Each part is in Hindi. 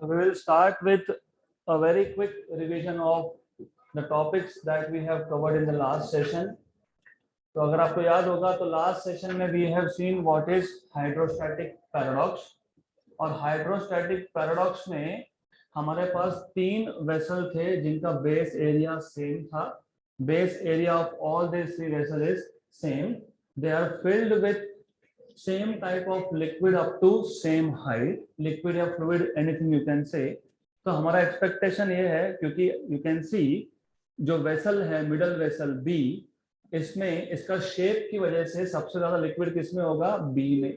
So we will start with a very quick revision of the topics that we have covered in the last session. तो अगर आपको याद होगा तो लास्ट सेशन में we have seen what is hydrostatic paradox, और हाइड्रोस्टैटिक पैराडॉक्स में हमारे पास तीन वेसल थे जिनका बेस एरिया सेम था. Base area of all this three vessel is same. They are filled with same type of liquid up to same height, liquid या fluid anything you can say. तो हमारा एक्सपेक्टेशन ये है, क्योंकि you can see जो वेसल है मिडल वेसल बी, इसमें इसका शेप की वजह से सबसे ज्यादा लिक्विड किसमें होगा? बी में.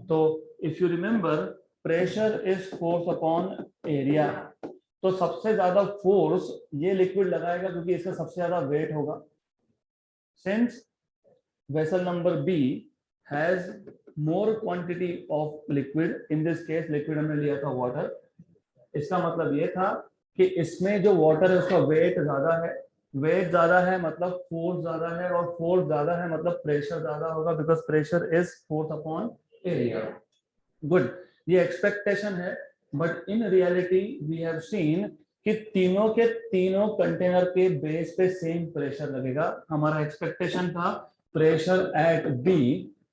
तो if you remember pressure is force upon area, तो सबसे ज्यादा फोर्स ये लिक्विड लगाएगा क्योंकि इसका सबसे ज्यादा वेट होगा. Since vessel number B has more quantity of liquid, in this case liquid हमने लिया था water. इसका मतलब ये था कि इसमें जो water है उसका weight ज्यादा है. weight ज्यादा है मतलब force ज्यादा है, और force ज्यादा है मतलब pressure ज्यादा होगा, because pressure is force upon area. good, ये expectation है, but in reality we have seen कि तीनों के तीनों कंटेनर के बेस पे सेम प्रेशर लगेगा. हमारा एक्सपेक्टेशन था pressure at B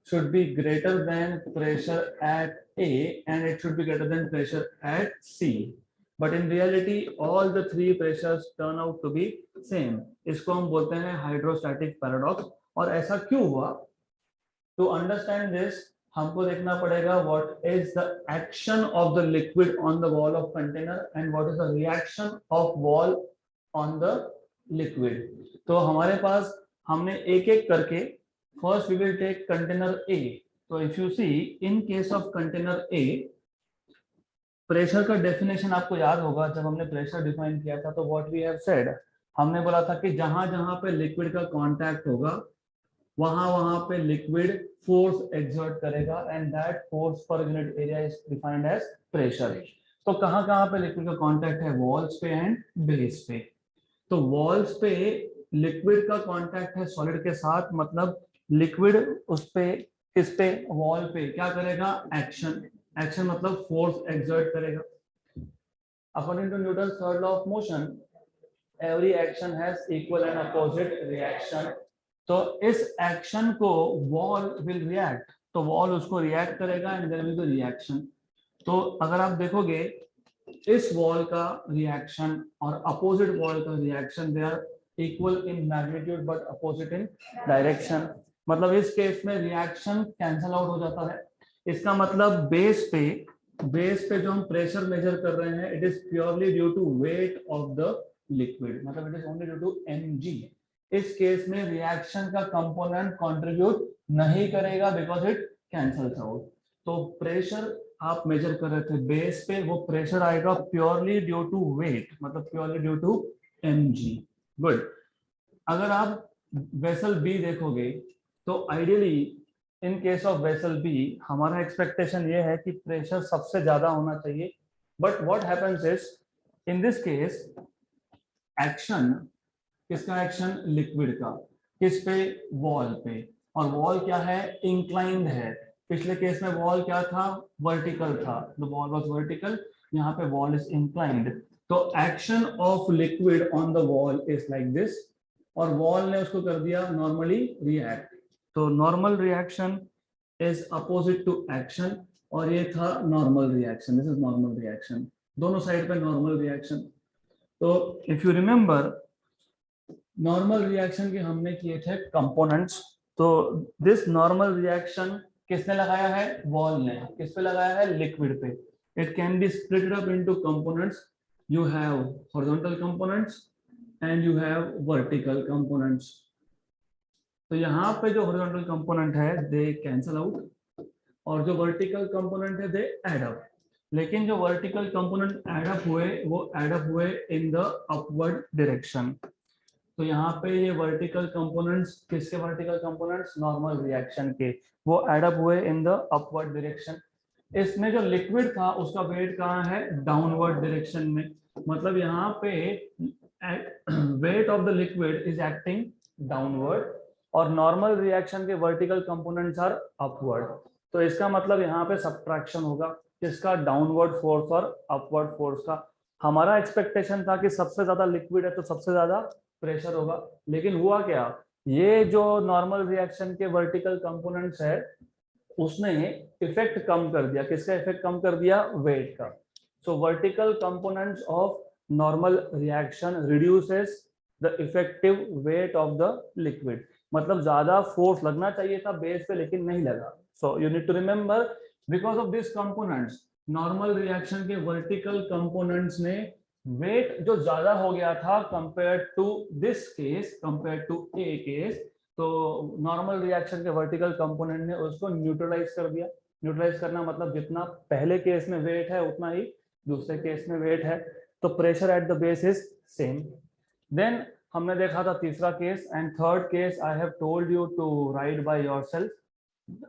should be greater than pressure at A and it should be greater than pressure at C. But in reality all the three pressures turn out to be same. इसको हम बोलते हैं हाइड्रोस्टैटिक पैराडॉक्स. और ऐसा क्यों हुआ? To understand this हमको देखना पड़ेगा what is the action of the liquid on the wall of container and what is the reaction of wall on the liquid. तो हमारे पास हमने एक एक करके first we will take container A. So if you see in case of container A, pressure का डेफिनेशन आपको याद होगा. जब हमने प्रेशर डिफाइन किया था तो what we have said, हमने बोला था कि जहां जहां पे लिक्विड का कांटेक्ट होगा वहां वहां पे लिक्विड फोर्स एक्सर्ट करेगा and that force per unit area is defined as pressure. तो कहां कहां पे लिक्विड का कांटेक्ट है? वॉल्स पे एंड बेस पे. तो वॉल्स पे लिक्विड का कांटेक्ट है सॉलिड के साथ, मतलब लिक्विड उस पे किस पे? वॉल पे क्या करेगा? एक्शन. एक्शन मतलब फोर्स एक्सर्ट करेगा. According to Newton third law of motion, every action has equal and opposite reaction. तो इस एक्शन को वॉल विल रिएक्ट, तो वॉल उसको रिएक्ट करेगा and there will be reaction. तो अगर आप देखोगे इस वॉल का रिएक्शन और अपोजिट वॉल का reaction, they are equal in magnitude but opposite in direction. मतलब इस केस में रिएक्शन कैंसल आउट हो जाता है. इसका मतलब बेस पे जो हम प्रेशर मेजर कर रहे हैं, it is purely due to weight of the liquid, मतलब it is only due to mg. इस केस में रिएक्शन का कंपोनेंट कंट्रीब्यूट नहीं करेगा बिकॉज इट कैंसल्स आउट. तो प्रेशर आप मेजर कर रहे थे बेस पे, वो प्रेशर आएगा प्योरली ड्यू टू वेट, मतलब purely due to mg. Good. अगर आप वेसल बी देखोगे तो ideally in case of vessel B हमारा एक्सपेक्टेशन ये है कि प्रेशर सबसे ज्यादा होना चाहिए. But what happens is in this case action, किसका एक्शन? लिक्विड का. किस पे? वॉल पे. और वॉल क्या है? इंक्लाइंड है. पिछले केस में वॉल क्या था? वर्टिकल था. द वॉल वाज वर्टिकल, यहाँ पे वॉल इज इंक्लाइंड. तो action of liquid on the wall is like this, और वॉल ने उसको कर दिया नॉर्मली रिएक्ट. तो normal reaction is opposite to action, और ये था normal reaction. This is normal reaction. दोनों साइड पे नॉर्मल रिएक्शन. तो if you remember normal reaction के हमने किए थे कंपोनेंट्स. तो दिस नॉर्मल रिएक्शन किसने लगाया है? वॉल ने. किस पे लगाया है? लिक्विड पे. It can be splitted up into components. You have horizontal components and you have vertical components. तो यहाँ पे जो हॉरिजॉन्टल कंपोनेंट है दे कैंसल आउट, और जो वर्टिकल कंपोनेंट है दे एड अप. लेकिन जो वर्टिकल कंपोनेंट एड अप हुए वो एड अप हुए इन द अपवर्ड डायरेक्शन. तो यहाँ पे ये वर्टिकल कंपोनेंट्स, किसके वर्टिकल कंपोनेंट्स? नॉर्मल रिएक्शन के, वो एड अप हुए इन द अपवर्ड डायरेक्शन. इसमें जो लिक्विड था उसका वेट कहाँ है? डाउनवर्ड डायरेक्शन में. मतलब यहाँ पे wait of the liquid is acting downward, और नॉर्मल रिएक्शन के वर्टिकल कंपोनेंट्स आर अपवर्ड. तो इसका मतलब यहाँ पे सब्ट्रैक्शन होगा. किसका, डाउनवर्ड फोर्स और अपवर्ड फोर्स का। हमारा एक्सपेक्टेशन था कि सबसे ज्यादा लिक्विड है तो सबसे ज्यादा प्रेशर होगा, लेकिन हुआ क्या, ये जो नॉर्मल रिएक्शन के वर्टिकल कंपोनेंट्स है उसने इफेक्ट कम कर दिया। किसका इफेक्ट कम कर दिया, वेट का। सो vertical components of normal reaction reduces the effective wait of the liquid. मतलब ज्यादा फोर्स लगना चाहिए था बेस पे लेकिन नहीं लगा। So you need to remember, because of this components, normal reaction के वर्टिकल कंपोनेंट्स ने वेट जो ज्यादा हो गया था compare to this case, compare to a case, तो नॉर्मल रिएक्शन के वर्टिकल कंपोनेंट ने उसको न्यूट्रलाइज कर दिया। न्यूट्रलाइज करना मतलब जितना पहले केस में वेट है उतना ही दूसरे केस में वेट है, तो pressure at the base is same. Then हमने देखा था तीसरा case, and third case I have told you to write by yourself,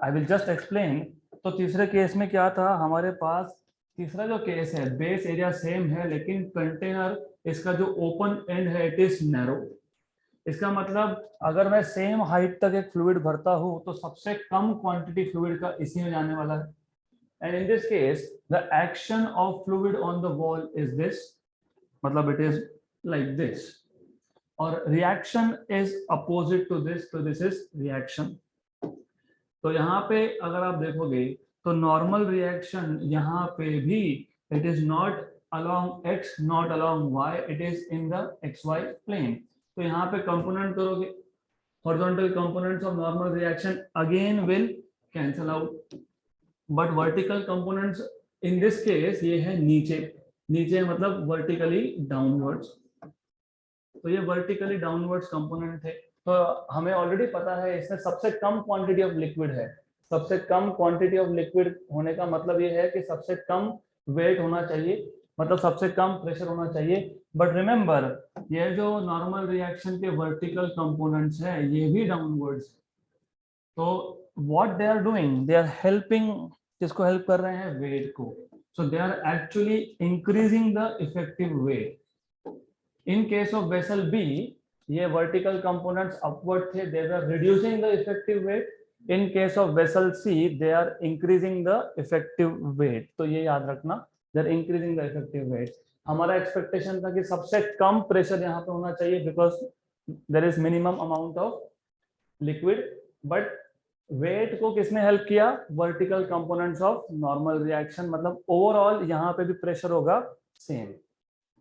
I will just explain. तो तीसरे केस में क्या था हमारे पास, तीसरा जो केस है बेस एरिया सेम है लेकिन कंटेनर इसका जो ओपन एंड है इट इज नैरो। इसका मतलब अगर मैं सेम हाइट तक एक फ्लूइड भरता हूं तो सबसे कम क्वांटिटी फ्लूइड का इसी में जाने वाला है। And in this case the action of fluid on the wall is this, मतलब इट इज लाइक दिस, और reaction is opposite to this, तो दिस इज रिएक्शन। तो यहाँ पे अगर आप देखोगे तो नॉर्मल रिएक्शन यहाँ पे भी it is not along x, not along y, it is in the xy plane. तो यहाँ पे कंपोनेंट करोगे, horizontal components of normal reaction again will cancel out, but vertical components in this case ये है नीचे, नीचे मतलब vertically downwards, तो ये vertically downwards component थे। तो हमें ऑलरेडी पता है इसमें सबसे कम क्वांटिटी ऑफ लिक्विड है। सबसे कम क्वांटिटी ऑफ लिक्विड होने का मतलब ये है कि सबसे कम वेट होना चाहिए, मतलब सबसे कम प्रेशर होना चाहिए। बट रिमेंबर, ये जो नॉर्मल रिएक्शन के वर्टिकल कंपोनेंट्स है ये भी डाउनवर्ड्स, तो what they are doing, they are helping, किसको हेल्प कर रहे हैं, वेट को। So they are actually increasing the effective weight. In case of vessel B ये वर्टिकल कंपोनेंट्स अपवर्ड थे, they are reducing the effective weight. In case of vessel C they are increasing the effective weight. तो ये याद रखना, they are increasing the effective weight. हमारा एक्सपेक्टेशन था कि सबसे कम प्रेशर यहाँ पे होना चाहिए because there is minimum amount of liquid, but weight को किसने हेल्प किया, vertical components of normal reaction, मतलब ओवरऑल यहाँ पे भी प्रेशर होगा सेम।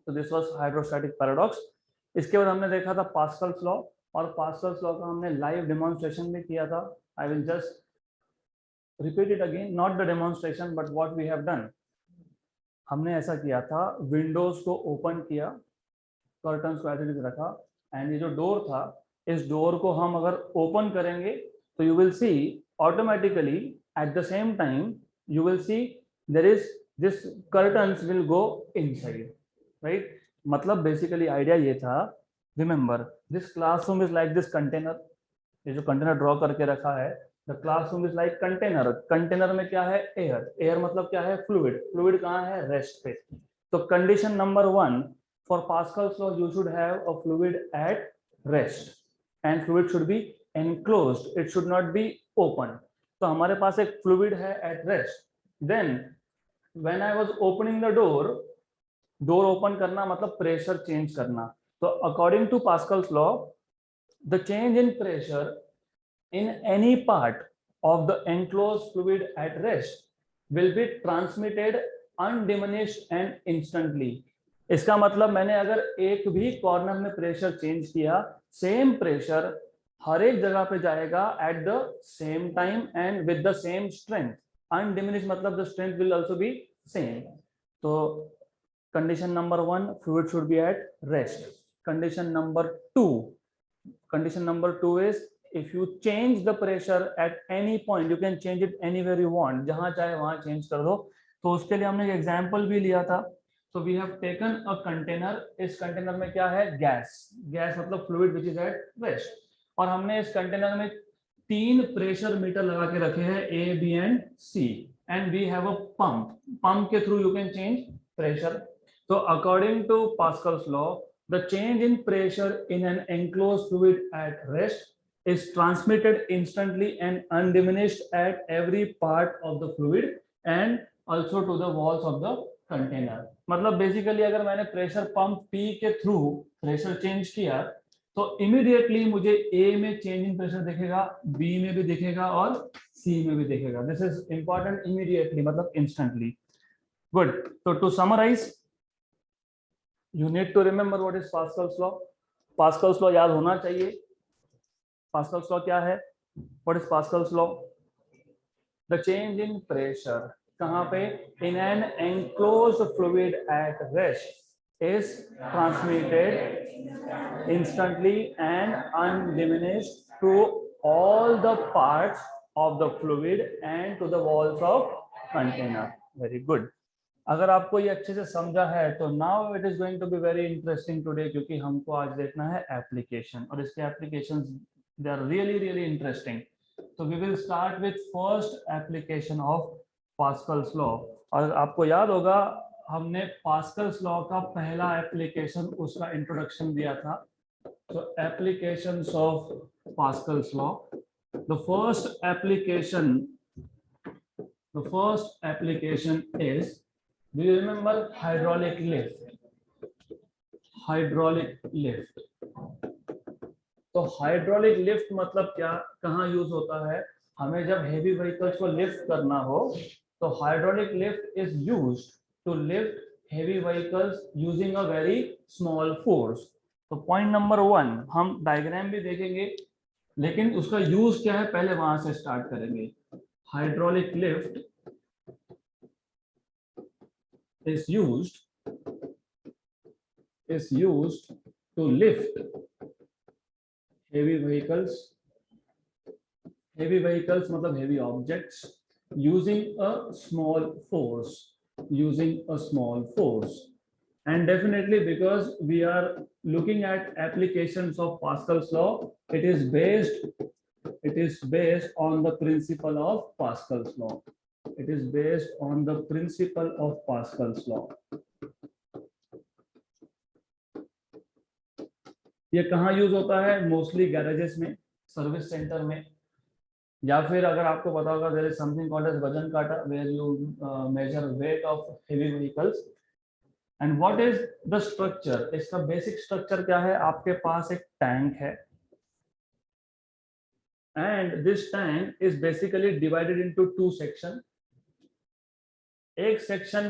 तो दिस वाज हाइड्रोस्टैटिक पैराडॉक्स। इसके बाद हमने देखा था पास्कल्स लॉ, और पास्कल्स लॉ का हमने लाइव डेमोन्स्ट्रेशन भी किया था। I will just repeat it again, not the demonstration but what we have done. हमने ऐसा किया था, विंडोज को ओपन किया, कर्टन्स को ऐसे रखा, एंड ये जो डोर था इस डोर को हम अगर ओपन करेंगे तो you will see automatically at the same time you will see there is this curtains will go inside, right. मतलब बेसिकली आइडिया ये था, remember this classroom is like this container, ये जो कंटेनर ड्रॉ करके रखा है, the classroom is like container. Container में क्या है, एयर, एयर मतलब क्या है, फ्लूइड, फ्लूइड कहाँ है, रेस्ट पे। तो condition number 1 for Pascal's law, you should have a fluid at rest and fluid should be enclosed, it should not be open. तो हमारे पास एक फ्लूइड है at rest, then when I was opening the door, door open करना मतलब प्रेशर चेंज करना। तो according to Pascal's law, the change in pressure in any part of the enclosed fluid at rest will be transmitted undiminished and instantly. इसका मतलब मैंने अगर एक भी कॉर्नर में प्रेशर चेंज किया, सेम प्रेशर हर एक जगह पे जाएगा at the same time and with the same strength. Undiminish मतलब the strength will also be same. तो condition number 1, fluid should be at rest. Condition number 2 is if you change the pressure at any point, you can change it anywhere you want, जहां चाहे वहां चेंज कर दो। तो उसके लिए हमने एक एग्जांपल भी लिया था। तो we have taken a container, इस कंटेनर में क्या है, गैस, गैस मतलब fluid which is at rest, और हमने इस कंटेनर में 3 प्रेशर मीटर लगा के रखे हैं, A, B and C, and we have a pump, pump के through you can change pressure. तो according to Pascal's law, the change in pressure in an enclosed fluid at rest is transmitted instantly and undiminished at every part of the fluid, and also to the walls of the container. मतलब बेसिकली अगर मैंने प्रेशर पंप P के थ्रू प्रेशर चेंज किया तो इमीडिएटली मुझे A में चेंज इन प्रेशर दिखेगा, B में भी दिखेगा और C में भी दिखेगा. This is important. इमीडिएटली मतलब इंस्टेंटली. गुड. तो to summarize, you need to remember what is Pascal's law. Pascal's law याद होना चाहिए. पास्कल्स लॉ क्या है? What is Pascal's law? The change in pressure कहाँ पे? In an enclosed fluid at rest is transmitted instantly and undiminished to all the parts of the fluid and to the walls of container. Very good. अगर आपको ये अच्छे से समझा है तो now it is going to be very interesting today, क्योंकि हमको आज देखना है एप्लीकेशन, और इसके applications they are really interesting. तो we will start with first application of Pascal's law. और आपको याद होगा हमने पास्कल्स लॉ का पहला एप्लीकेशन, उसका इंट्रोडक्शन दिया था. So applications of Pascal's law. The first application is, do you remember hydraulic lift? Hydraulic lift. तो हाइड्रोलिक लिफ्ट मतलब क्या, कहाँ यूज होता है? हमें जब हेवी व्हीकल्स को लिफ्ट करना हो तो hydraulic lift is used to lift heavy vehicles using a very small force. तो पॉइंट नंबर 1 हम डायग्राम भी देखेंगे, लेकिन उसका यूज क्या है पहले वहां से स्टार्ट करेंगे. Hydraulic lift is used to lift heavy vehicles मतलब heavy objects using a small force. And definitely, because we are looking at applications of Pascal's law, it is based on the principle of Pascal's law. It is based on the principle of Pascal's law. ये कहाँ यूज होता है? मोस्टली गैरेजेस में, सर्विस सेंटर में, या फिर अगर आपको पता होगा there is something called as वजन काटा, where you measure weight of heavy vehicles. And what is the structure? इसका बेसिक स्ट्रक्चर क्या है? आपके पास एक टैंक है, and this tank is basically divided into 2 section. एक सेक्शन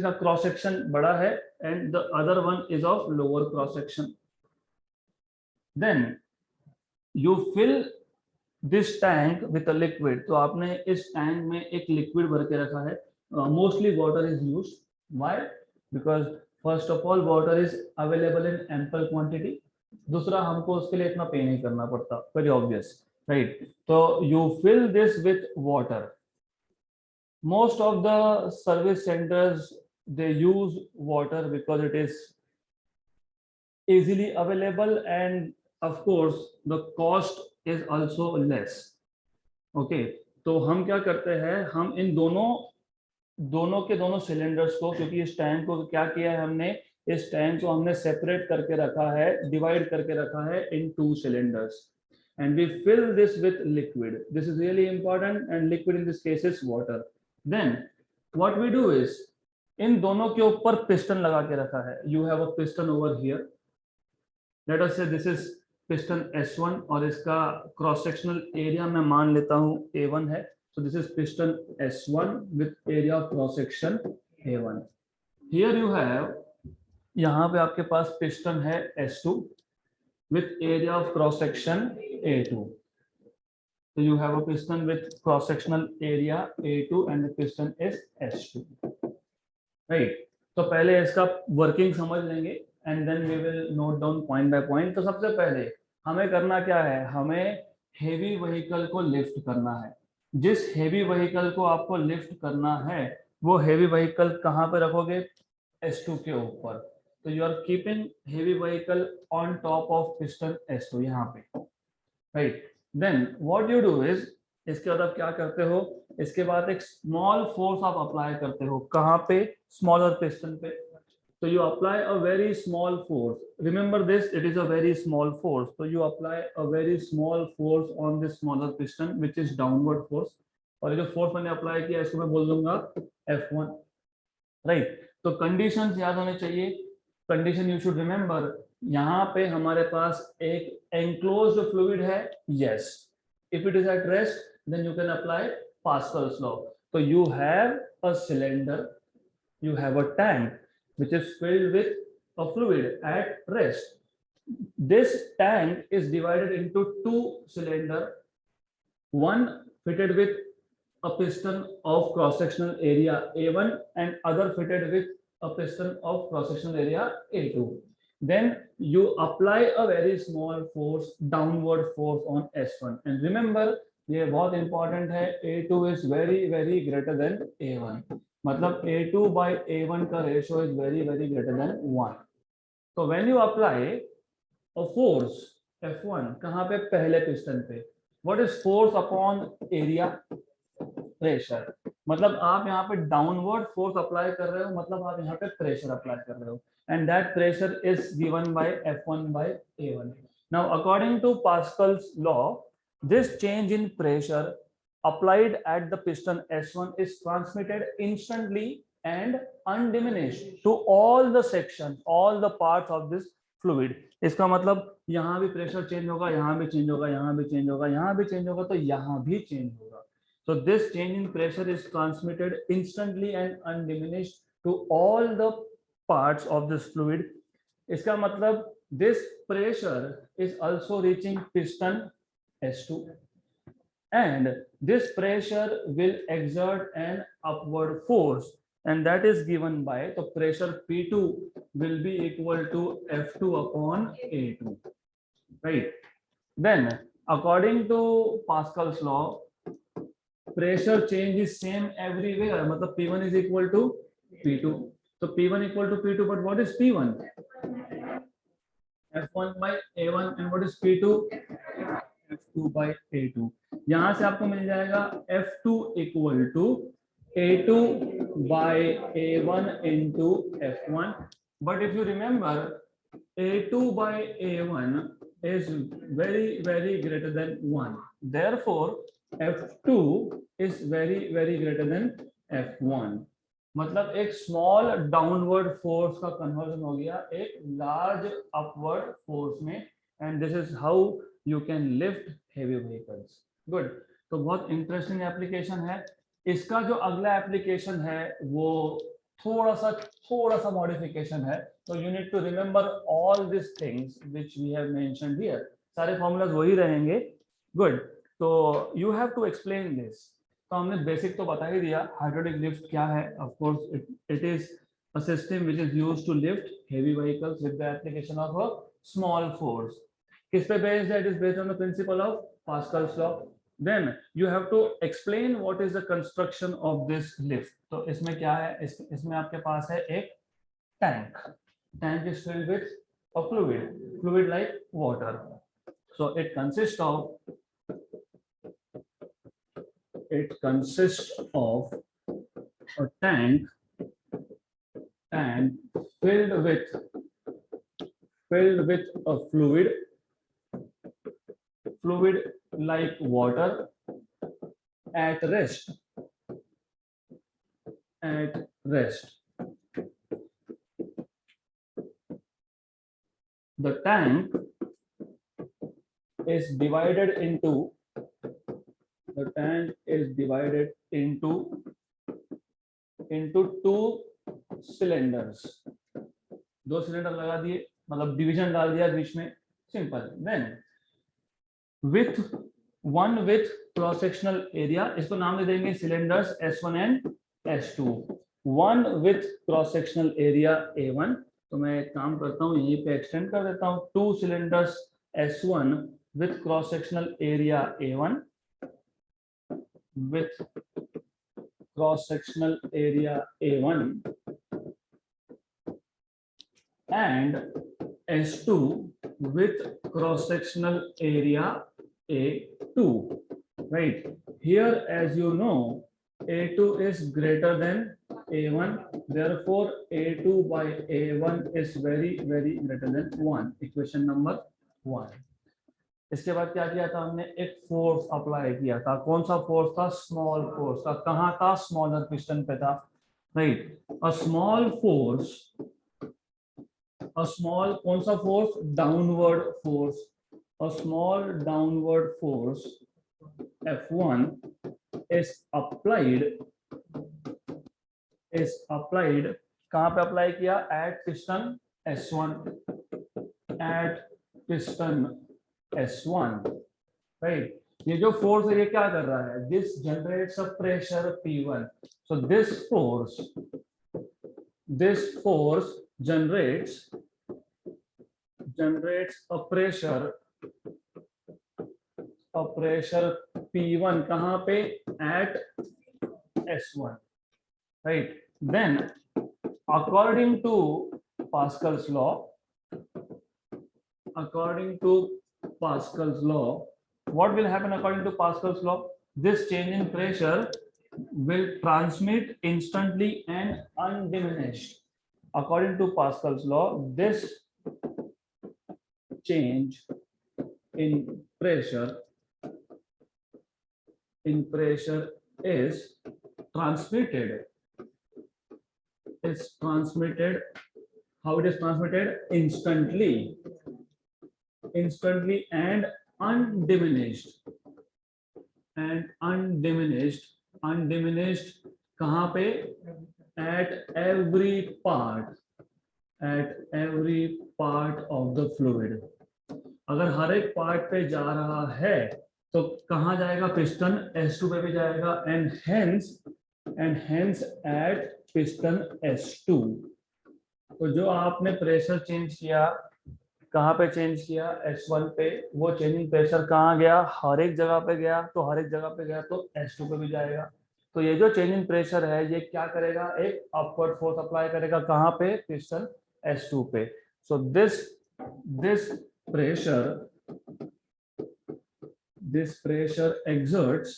का क्रॉस सेक्शन बड़ा है and the other one is of lower cross section. Then you fill this tank with a liquid. तो आपने इस टैंक में एक लिक्विड भर के रखा है. Mostly water is used. Why? Because first of all water is available in ample quantity. दूसरा, हमको उसके लिए इतना पे नहीं करना पड़ता. Very obvious, right? So you fill this with water. Most of the service centers, they use water because it is easily available and of course the cost is also less. Okay, तो हम क्या करते हैं, हम इन दोनों के दोनों सिलेंडर्स को, क्योंकि इस टैंक को क्या किया है हमने, इस टैंक को हमने सेपरेट करके रखा है, डिवाइड करके रखा है इन 2 cylinders, and we fill this with liquid. This is really important, and liquid in this case is water. Then what we do is, इन दोनों के ऊपर पिस्टन लगा के रखा है. You have a piston over here. Let us say this is piston S1 और इसका क्रॉस सेक्शनल एरिया मैं मान लेता हूँ A1 है. So this is piston S1 with area of cross section A1. Here you have, यहाँ पे आपके पास piston है S2 with area of cross section A2. So you have a piston with cross sectional area A2 and the piston is S2. Right? तो पहले इसका वर्किंग समझ लेंगे and then we will note down point by point. तो सबसे पहले हमें करना क्या है? हमें हेवी व्हीकल को लिफ्ट करना है. जिस हेवी व्हीकल को आपको लिफ्ट करना है वो हेवी व्हीकल कहाँ पे रखोगे? S2 के ऊपर. तो you are keeping heavy vehicle on top of piston S2 यहाँ पे. Right. Then what you do is, इसके बाद आप क्या करते हो? इसके बाद एक स्मॉल फोर्स आप अप्लाई करते हो. कहाँ पे? स्मॉलर पिस्टन पे. So you apply a very small force. Remember this, it is a very small force. So you apply a very small force on this smaller piston, which is downward force. और ये जो फोर्स मैंने अप्लाई किया इसको मैं बोल दूंगा F1, राइट। तो कंडीशंस याद होने चाहिए। कंडीशन यू शुड रिमेंबर, यहाँ पे हमारे पास एक एंक्लोज्ड फ्लूइड है, yes. If it is at rest then you can apply Pascal's law. तो you have a cylinder, you have a tank which is filled with a fluid at rest. This tank is divided into two cylinders, one fitted with a piston of cross-sectional area A1 and other fitted with a piston of cross-sectional area A2. Then you apply a very small force, downward force on S1. And remember, ये बहुत important है, A2 is very very greater than A1. मतलब A2 by A1 का ratio is very very greater than 1. So when you apply a force F1 कहाँ पे? पहले piston पे. What is force upon area? Pressure. मतलब आप यहाँ पे डाउनवर्ड फोर्स अप्लाई कर रहे हो, मतलब आप यहाँ पे प्रेशर अप्लाई कर रहे हो, and that pressure is given by F1 by A1. Now according to Pascal's law, this change in pressure applied at the piston S1 is transmitted instantly and undiminished to all the sections, all the parts of this fluid. इसका मतलब यहाँ भी प्रेशर चेंज होगा, यहाँ भी चेंज होगा, यहाँ भी चेंज होगा, यहाँ भी चेंज होगा, तो यहाँ भी चेंज होगा. So this change in pressure is transmitted instantly and undiminished to all the parts of this fluid. इसका मतलब this pressure is also reaching piston S2, and this pressure will exert an upward force, and that is given by the pressure P2 will be equal to F2 upon A2, right? Then according to Pascal's law, pressure change is same everywhere. मतलब P1 is equal to P2. So P1 equal to P2, but what is P1? F1 by A1, and what is P2? F2 by A2. यहाँ से आपको मिल जाएगा F2 equal to A2 by A1 into F1. But if you remember, A2 by A1 is very very greater than 1. Therefore, F2 is very very greater than F1. मतलब एक स्मॉल डाउनवर्ड फोर्स का कन्वर्जन हो गया एक लार्ज अपवर्ड फोर्स में, and this is how you can lift heavy vehicles. Good. तो बहुत इंटरेस्टिंग एप्लीकेशन है. इसका जो अगला एप्लीकेशन है वो थोड़ा सा मॉडिफिकेशन है. तो you need to remember all this things which we have mentioned here. सारे फॉर्मूलाज वही रहेंगे. गुड. तो you have to explain this. तो हमने बेसिक तो बता ही दिया. हाइड्रोलिक लिफ्ट क्या है? Of course it is a system which is used to lift heavy vehicles with the application of a small force. किस पे बेस्ड है? It is based on the principle of Pascal's law. Then you have to explain what is the construction of this lift. तो इसमें क्या है? इसमें आपके पास है एक tank. Tank is filled with a fluid like water. So it consists of a tank and filled with a fluid like water at rest. The tank is divided into two cylinders. दो सिलेंडर लगा दिए, मतलब डिवीजन डाल दिया बीच में. Simple. Then with cross sectional area, इसको नाम दे देंगे cylinders S1 and S2. One with cross sectional area A1. तो मैं एक काम करता हूँ, यहीं पे एक्सटेंड कर देता हूँ. To cylinders S1 with cross sectional area A1 with cross sectional area A1 and S2 with cross sectional area A2, right? Here, as you know, A2 is greater than A1, therefore A2 by A1 is very very greater than 1. Equation number 1. इसके बाद क्या किया था हमने, एक फोर्स अप्लाई किया था। कौन सा फोर्स था? स्मॉल फोर्स था। कहाँ था? स्मॉलर पिस्टन पे था, right. A small force, a small कौन सा force? Downward force. A small downward force F1 is applied, कहाँ पे अप्लाई किया? At piston S1, at piston S1, right. ये जो फोर्स है ये क्या कर रहा है? This generates a pressure P1। So this force generates a pressure P1 कहाँ पे? at S1, right? Then according to Pascal's law, what will happen according to Pascal's law? This change in pressure will transmit instantly and undiminished. According to Pascal's law, this change in pressure is transmitted. How it is transmitted? Instantly and undiminished. कहाँ पे? at every part of the fluid. अगर हर एक पार्ट पे जा रहा है तो कहाँ जाएगा? पिस्टन S2 पे भी जाएगा, and hence at piston S2। तो जो आपने प्रेशर चेंज किया, कहाँ पे चेंज किया? S1 पे। वो चेंजिंग प्रेशर कहाँ गया? हर एक जगह पे गया। तो हर एक जगह पे गया तो S2 पे भी जाएगा। तो ये जो चेंजिंग प्रेशर है ये क्या करेगा? एक अपवर्ड फोर्स अप्लाई करेगा। कहाँ पे? पिस्टन S2 पे। So this pressure exerts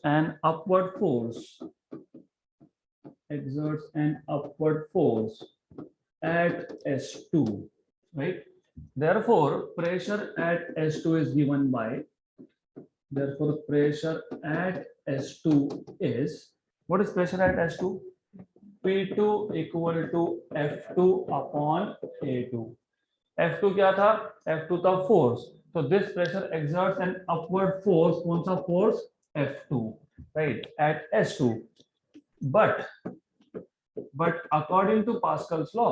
an upward force at S2, right? Therefore, pressure at S2 is given by, pressure at S2 is, what is pressure at S2? P2 equal to F2 upon A2. F2 क्या था? F2 था force. So this pressure exerts an upward force. कौन सा force? F2, right, at S2. But according to Pascal's law,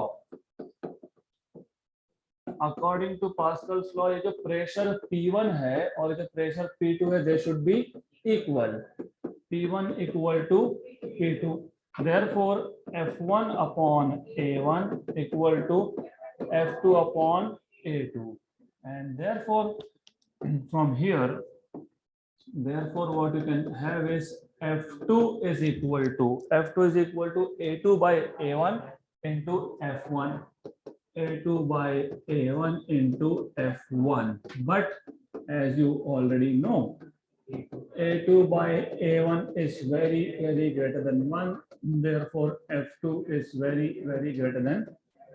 ये जो प्रेशर P1 है और ये जो प्रेशर P2 है, they should be equal. P1 equal to P2. Therefore, F1 upon A1 equal to F2 upon A2. And therefore, from here, what you can have is F2 is equal to A2 by A1 into F1. A2 by A1 into F1. But as you already know, A2 by A1 is very, very greater than 1. Therefore, F2 is very, very greater than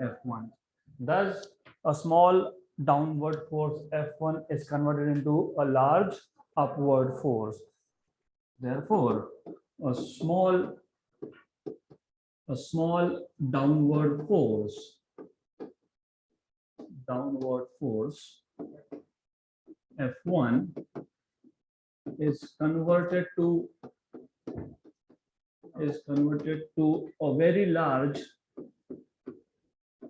F1. Thus, a small downward force F1 is converted into a large upward force. Therefore, a small downward force F1 is converted to a very large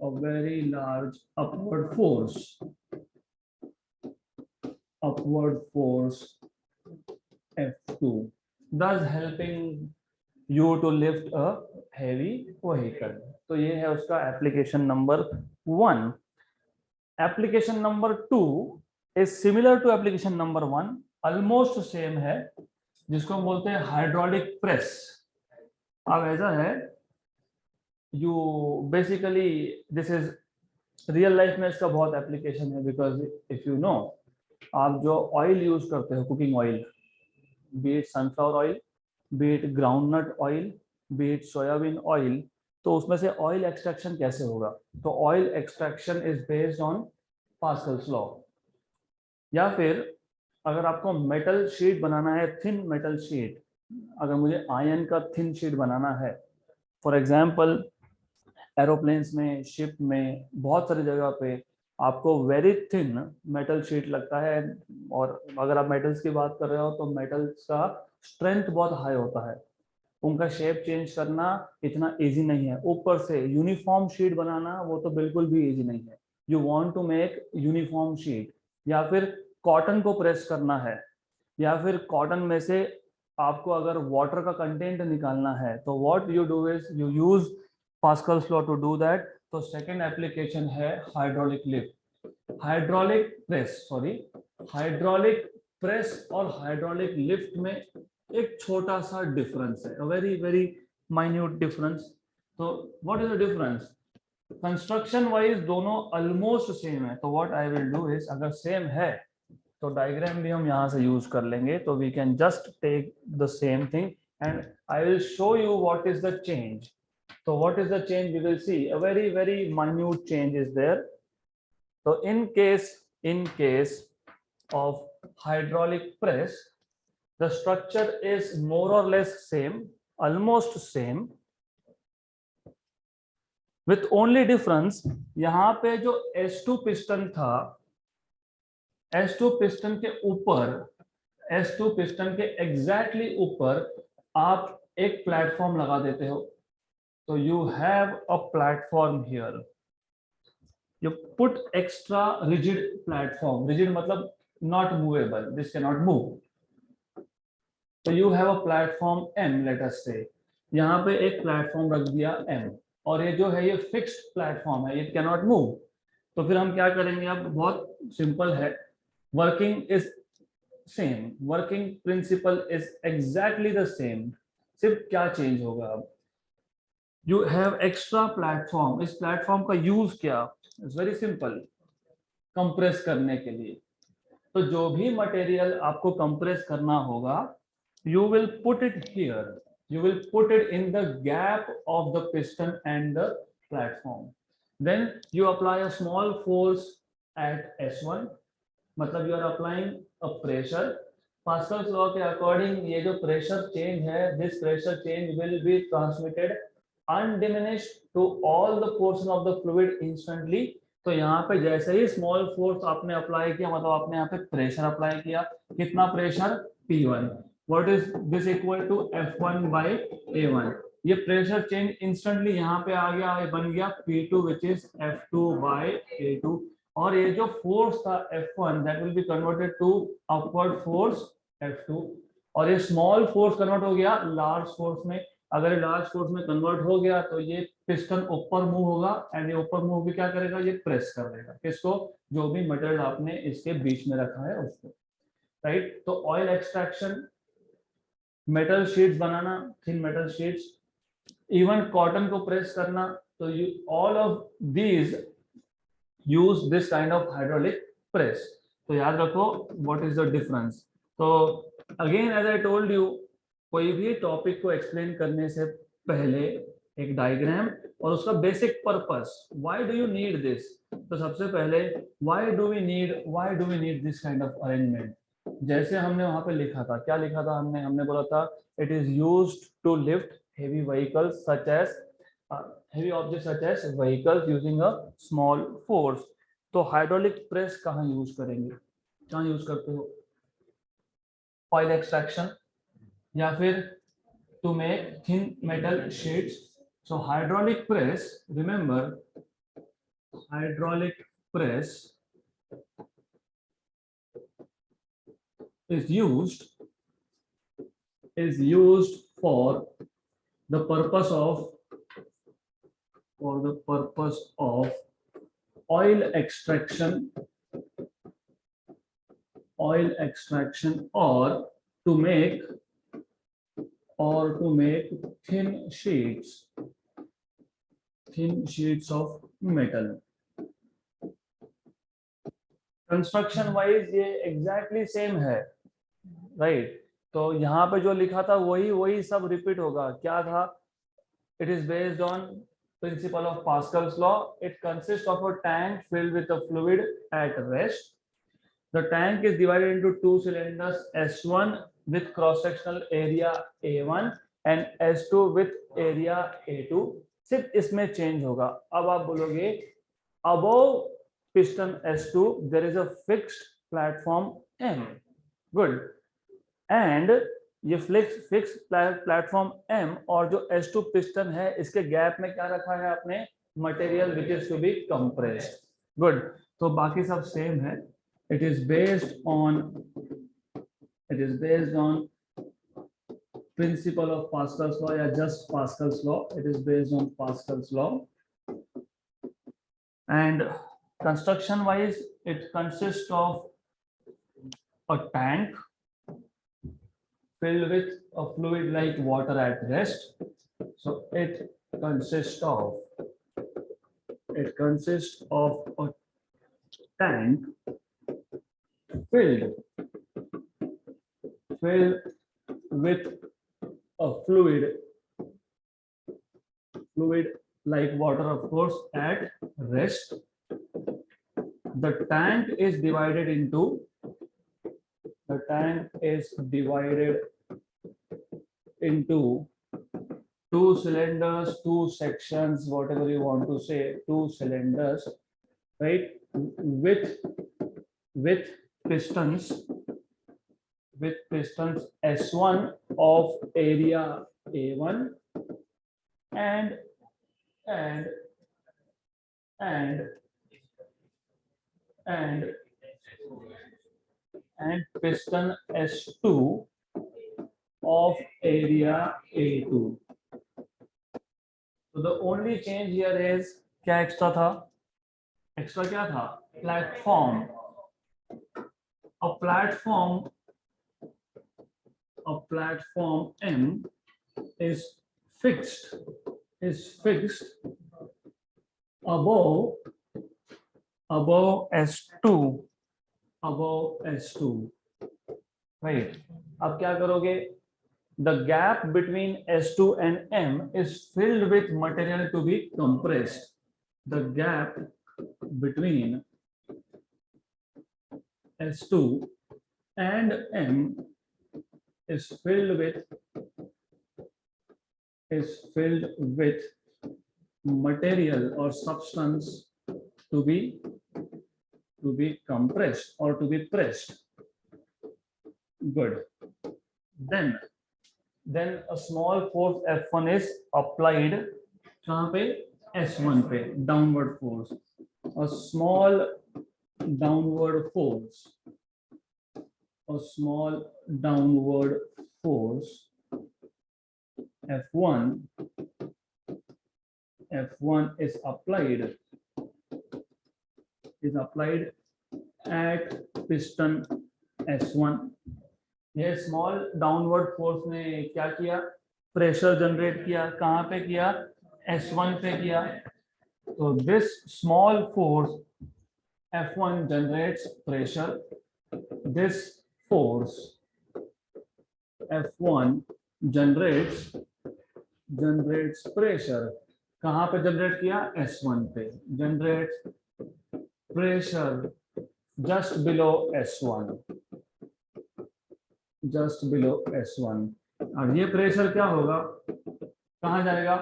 upward force F2, thus helping you to lift a heavy vehicle. तो ये है उसका application number 1. Application number 2 is similar to application number 1, almost same है, जिसको हम बोलते हैं हाइड्रोलिक प्रेस. अब ऐसा है, you basically this is real life में इसका बहुत एप्लीकेशन है. बिकॉज इफ यू नो, आप जो ऑयल यूज करते हो, cooking oil, be it sunflower oil, be it groundnut oil, be it soybean oil, तो उसमें से ऑयल एक्सट्रैक्शन कैसे होगा? तो oil extraction is based on Pascal's law. या फिर अगर आपको मेटल शीट बनाना है, थिन मेटल शीट, अगर मुझे आयरन का थिन शीट बनाना है, फॉर एग्जांपल एरोप्लेन्स में, शिप में, बहुत सारी जगह पे आपको वेरी थिन मेटल शीट लगता है। और अगर आप मेटल्स की बात कर रहे हो तो मेटल्स का स्ट्रेंथ बहुत हाई होता है, उनका शेप चेंज करना इतना इजी नहीं है। ऊपर से यूनिफॉर्म शीट बनाना वो तो बिल्कुल भी इजी नहीं है। You want to make uniform sheet. या फिर कॉटन को प्रेस करना है, या फिर कॉटन में से आपको अगर वाटर का कंटेंट निकालना है, तो what you do is you use Pascal's law to do that. तो सेकेंड एप्लीकेशन है hydraulic lift, hydraulic press, sorry, hydraulic press और हाइड्रोलिक लिफ्ट में एक छोटा सा डिफरेंस है, वेरी वेरी माइन्यूट डिफरेंस। तो what is the difference? Construction wise दोनों ऑलमोस्ट सेम है। तो what I will do is, अगर सेम है तो डायग्राम भी हम यहाँ से यूज कर लेंगे। तो we can just take the same thing and I will show you what is the change. तो what is the change? We will see a very very minute change is there. तो in case of hydraulic press, the structure is more or less same, almost same, with only difference यहाँ पे जो S2 पिस्टन था, S2 पिस्टन के ऊपर, S2 पिस्टन के एग्जैक्टली ऊपर आप एक प्लेटफॉर्म लगा देते हो। तो you have a platform here. You put extra rigid platform, rigid मतलब not movable, this cannot move. So you have a platform M, let us say, यहाँ पे एक प्लेटफॉर्म रख दिया M, और ये जो है ये फिक्स्ड प्लेटफॉर्म है, it cannot move. तो फिर हम क्या करेंगे? अब बहुत सिंपल है, working is same, working principle is exactly the same, सिर्फ क्या चेंज होगा? अब यू हैव एक्स्ट्रा प्लेटफॉर्म। इस प्लेटफॉर्म का यूज क्या? इट्स वेरी सिंपल, कंप्रेस करने के लिए। तो जो भी मटेरियल आपको कंप्रेस करना होगा, you will put it here, you will put it in the gap of the piston and the platform. Then you apply a small force at S1, मतलब you are applying a pressure. Pascal's law के according ये जो pressure change है, this pressure change will be transmitted undiminished to all the portion of the fluid instantly. तो यहाँ पे जैसे ही स्मॉल फोर्स आपने अप्लाई किया, मतलब आपने यहाँ पे प्रेशर अप्लाई किया, कितना pressure? P1. What is this equal to? F1 by A1. ये प्रेशर चेंज इंस्टेंटली यहाँ पे आ गया, ये बन गया P2 which is F2 by A2. और ये जो फोर्स था F1 that will be converted to upward force F2, और ये स्मॉल फोर्स कन्वर्ट हो गया लार्ज फोर्स में। अगर लार्ज फोर्स में कन्वर्ट हो गया तो ये पिस्टन ऊपर मूव होगा, एंड ये ऊपर मूव भी क्या करेगा? ये प्रेस कर देगा किसको? जो भी मटेरियल आपने इसके बीच में रखा है उसको, राइट? तो ऑयल एक्सट्रैक्शन, मेटल शीट्स बनाना, thin metal sheets, even cotton को प्रेस करना, तो you all of these use this kind of hydraulic press. तो याद रखो व्हाट इज द डिफरेंस। तो again as I told you, कोई भी टॉपिक को एक्सप्लेन करने से पहले एक डायग्राम और उसका basic purpose, why do you need this. तो सबसे पहले why do we need this kind of arrangement. जैसे हमने वहां पे लिखा था, क्या लिखा था हमने बोला था it is used to lift heavy vehicles such as heavy objects such as vehicles using a small force. तो हाइड्रोलिक प्रेस कहाँ यूज करेंगे? कहाँ यूज करते हो? ऑयल एक्सट्रैक्शन, या फिर to make thin metal sheets. So hydraulic press, remember hydraulic press is used for the purpose of oil extraction or to make thin sheets of metal. Construction wise ये एग्जैक्टली सेम है, राइट? तो यहाँ पे जो लिखा था वही सब रिपीट होगा। क्या था? It is based on principle of Pascal's law. It consists of a tank filled with a fluid at rest. The tank is divided into two cylinders, S1 with cross-sectional area A1 and S2 with area A2. सिर्फ इसमें चेंज होगा. अब आप बोलोगे above piston S2 there is a fixed platform M. Good. And ये फिक्स प्लेटफॉर्म M और जो S2 पिस्टन है इसके गैप में क्या रखा है आपने, material which is to be compressed. Good. तो बाकी सब सेम है. It is based on principle of Pascal's law या just Pascal's law. It is based on Pascal's law. And construction wise it consist of a tank filled with a fluid like water at rest. So it consists of a tank filled with a fluid like water, of course, at rest. The tank is divided into two cylinders, two sections, whatever you want to say, two cylinders, right, with pistons S1 of area A1 and piston S2 of area A2. So the only change here is क्या एक्स्ट्रा था? एक्स्ट्रा क्या था? Platform. A platform M is fixed above S2. Right. अब क्या करोगे? The gap between S2 and M is filled with material to be compressed. The gap between S2 and M is filled with material or substance to be compressed or to be pressed. Good. Then a small force F1 is applied कहाँ पे? S1 पे, downward force. A small downward force F1 is applied at piston S1. ये स्मॉल डाउनवर्ड फोर्स ने क्या किया? प्रेशर जनरेट किया. कहाँ पे किया? S1 पे किया. तो this small force F1 generates pressure. This force F1 generates pressure. कहाँ पे जनरेट किया? S1 पे. Generates pressure just below S1. अब ये प्रेशर क्या होगा? कहाँ जाएगा?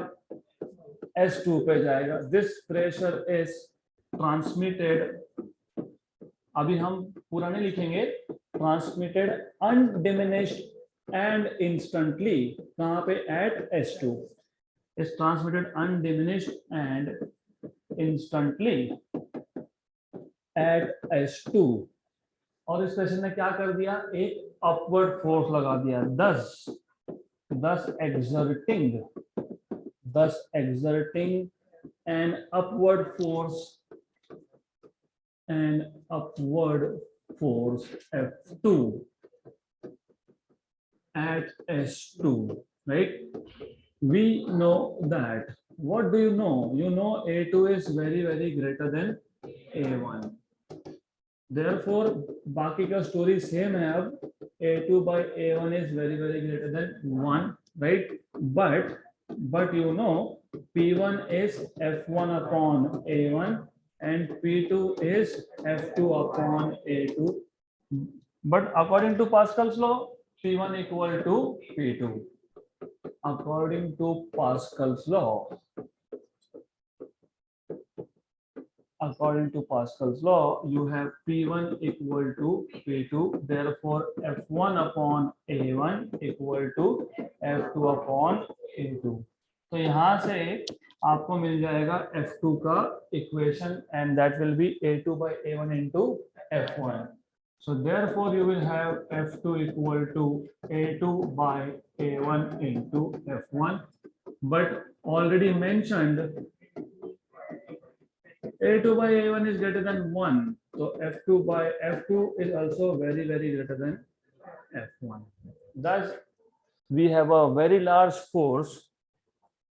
S2 पे जाएगा. This pressure is transmitted. अभी हम पूरा नहीं लिखेंगे. Transmitted undiminished and instantly. कहाँ पे? At S2. Is transmitted undiminished and instantly at S2. और इस प्रेशर ने क्या कर दिया? एक अपवर्ड फोर्स लगा दिया. thus exerting an upward force F2 at S2, right? We know that. What do you know? You know A2 is very, very greater than A1. Therefore, बाकी का स्टोरी सेम है. अब A2 by A1 is very, very greater than 1, right? But you know P1 is F1 upon A1 and P2 is F2 upon A2. But according to Pascal's law, P1 equal to P2. According to Pascal's law, you have P1 equal to P2. Therefore, F1 upon A1 equal to F2 upon A2. तो यहाँ से आपको मिल जाएगा F2 का equation and that will be A2 by A1 into F1. So therefore you will have F2 equal to A2 by A1 into F1. But already mentioned A2 by A1 is greater than 1. So F2 by F2 is also very, very greater than F1. Thus, we have a very large force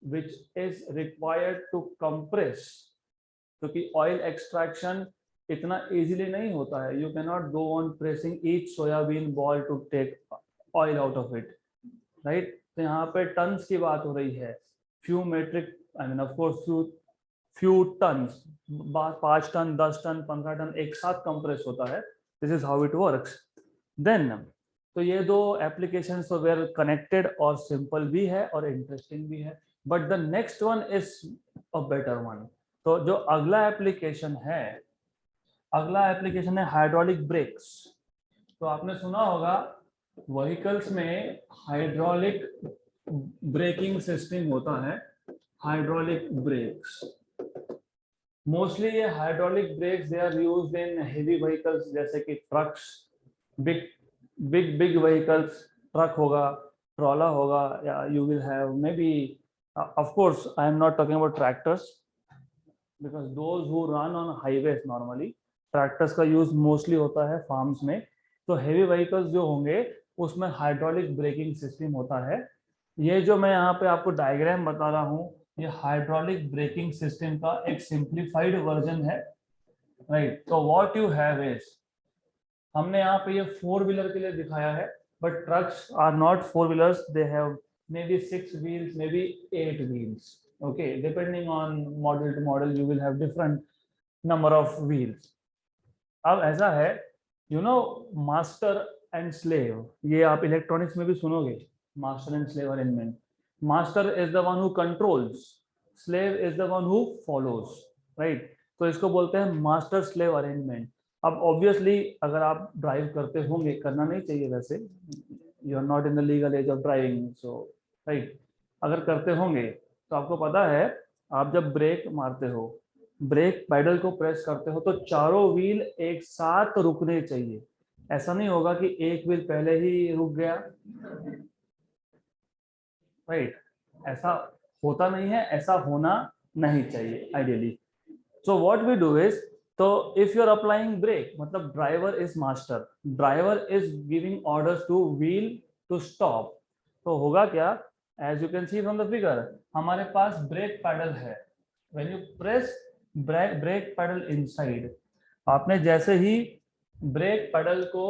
which is required to compress. क्योंकि oil extraction इतना easily नहीं होता है. You cannot go on pressing each soybean ball to take oil out of it, right? तो यहाँ पे tons की बात हो रही है. Few metric, I mean of course few tons, 5 ton 10 ton 15 ton एक साथ कंप्रेस होता है. This is how it works. Then तो ये दो एप्लीकेशंस तो वेर कनेक्टेड और सिंपल भी है और इंटरेस्टिंग भी है. But the next one is a better one. तो जो अगला एप्लीकेशन है हाइड्रोलिक ब्रेक्स. तो आपने सुना होगा व्हीकल्स में हाइड्रोलिक ब्रेकिंग सिस्टम होता है. हाइड्रोलिक ब्रेक्स मोस्टली ये hydraulic brakes they are used in heavy vehicles जैसे कि ट्रक्स, बिग व्हीकल्स. ट्रक होगा, ट्रॉला होगा, या you will have may B of course I am not talking about tractors because those who run on highways normally. Tractors का यूज मोस्टली होता है फार्म्स में. तो हेवी व्हीकल्स जो होंगे उसमें हाइड्रोलिक ब्रेकिंग सिस्टम होता है. ये जो मैं यहाँ पे आपको डायग्राम बता रहा हूँ ये हाइड्रोलिक ब्रेकिंग सिस्टम का एक सिंप्लीफाइड वर्जन है, राइट. तो व्हाट यू हैव इज, हमने यहाँ पे ये 4 व्हीलर के लिए दिखाया है but trucks are not 4 wheelers. They have may be 6 wheels, may be 8 wheels. Okay, depending on model to model you will have different number of wheels. अब ऐसा है, you know master and slave, ये आप इलेक्ट्रॉनिक्स में भी सुनोगे. Master and slave arrangement. Master is the one who controls, slave is the one who follows, right? तो इसको बोलते हैं मास्टर स्लेव अरेंजमेंट. अब ऑब्वियसली अगर आप ड्राइव करते होंगे, करना नहीं चाहिए वैसे, you are not in the legal age of driving, so right. अगर करते होंगे तो आपको पता है आप जब ब्रेक मारते हो, ब्रेक पैडल को प्रेस करते हो तो चारों व्हील एक साथ रुकने चाहिए. ऐसा नहीं होगा कि एक व्हील पहले ही रुक गया, राइट. ऐसा होता नहीं है, ऐसा होना नहीं चाहिए ideally. So what we do is, तो if you are applying brake मतलब driver is master, driver is giving orders to wheel to stop. तो होगा क्या, as you can see from the figure, हमारे पास ब्रेक पैडल है. When you press brake pedal inside, आपने जैसे ही ब्रेक पैडल को